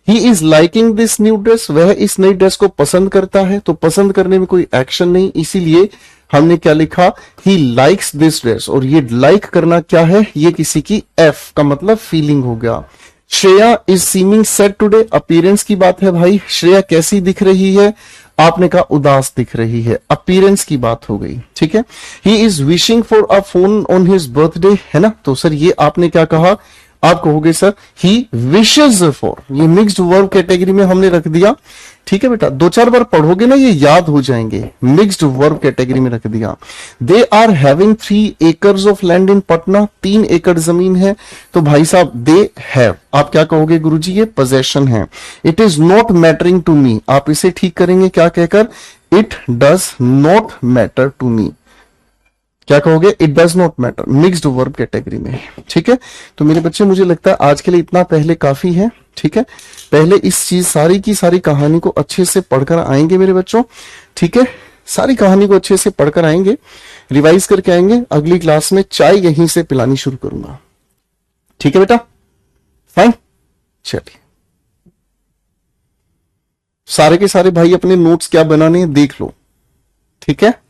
He is liking this new dress, वह इस नई ड्रेस को पसंद करता है। तो पसंद करने में कोई एक्शन नहीं, इसीलिए हमने क्या लिखा, ही लाइक्स दिस ड्रेस। और ये लाइक करना क्या है, ये किसी की एफ का मतलब फीलिंग हो गया। Shreya is seeming sad today, appearance की बात है भाई। श्रेया कैसी दिख रही है, आपने कहा उदास दिख रही है, अपीयरेंस की बात हो गई, ठीक है। He is wishing for a phone on his birthday, है ना। तो सर ये आपने क्या कहा, आप कहोगे सर ही विशेस फॉर, ये मिक्स्ड वर्ब कैटेगरी में हमने रख दिया, ठीक है बेटा। 2-4 बार पढ़ोगे ना ये याद हो जाएंगे, मिक्स्ड वर्ब कैटेगरी में रख दिया। They are having 3 acres of land in Patna, 3 एकड़ जमीन है। तो भाई साहब दे हैव, आप क्या कहोगे गुरुजी, ये पोजेशन है। It is not mattering to me, आप इसे ठीक करेंगे क्या कहकर, it does not matter to me. क्या कहोगे, it does not matter, mixed verb category में, ठीक है। तो मेरे बच्चे मुझे लगता है आज के लिए इतना पहले काफी है, ठीक है। पहले इस चीज सारी की सारी कहानी को अच्छे से पढ़कर आएंगे मेरे बच्चों, ठीक है। सारी कहानी को अच्छे से पढ़कर आएंगे, रिवाइज करके आएंगे। अगली क्लास में चाय यहीं से पिलानी शुरू करूंगा, ठीक है बेटा, फाइन। चलिए सारे के सारे भाई अपने नोट्स क्या बनाने हैं देख लो, ठीक है।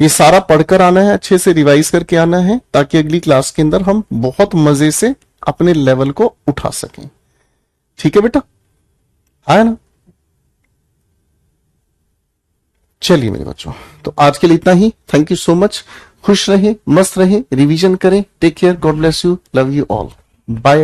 ये सारा पढ़कर आना है, अच्छे से रिवाइज करके आना है, ताकि अगली क्लास के अंदर हम बहुत मजे से अपने लेवल को उठा सकें, ठीक है बेटा, है ना। चलिए मेरे बच्चों, तो आज के लिए इतना ही। Thank you so much. खुश रहे, मस्त रहे, रिवीजन करें। Take care, God bless you, love you all, bye.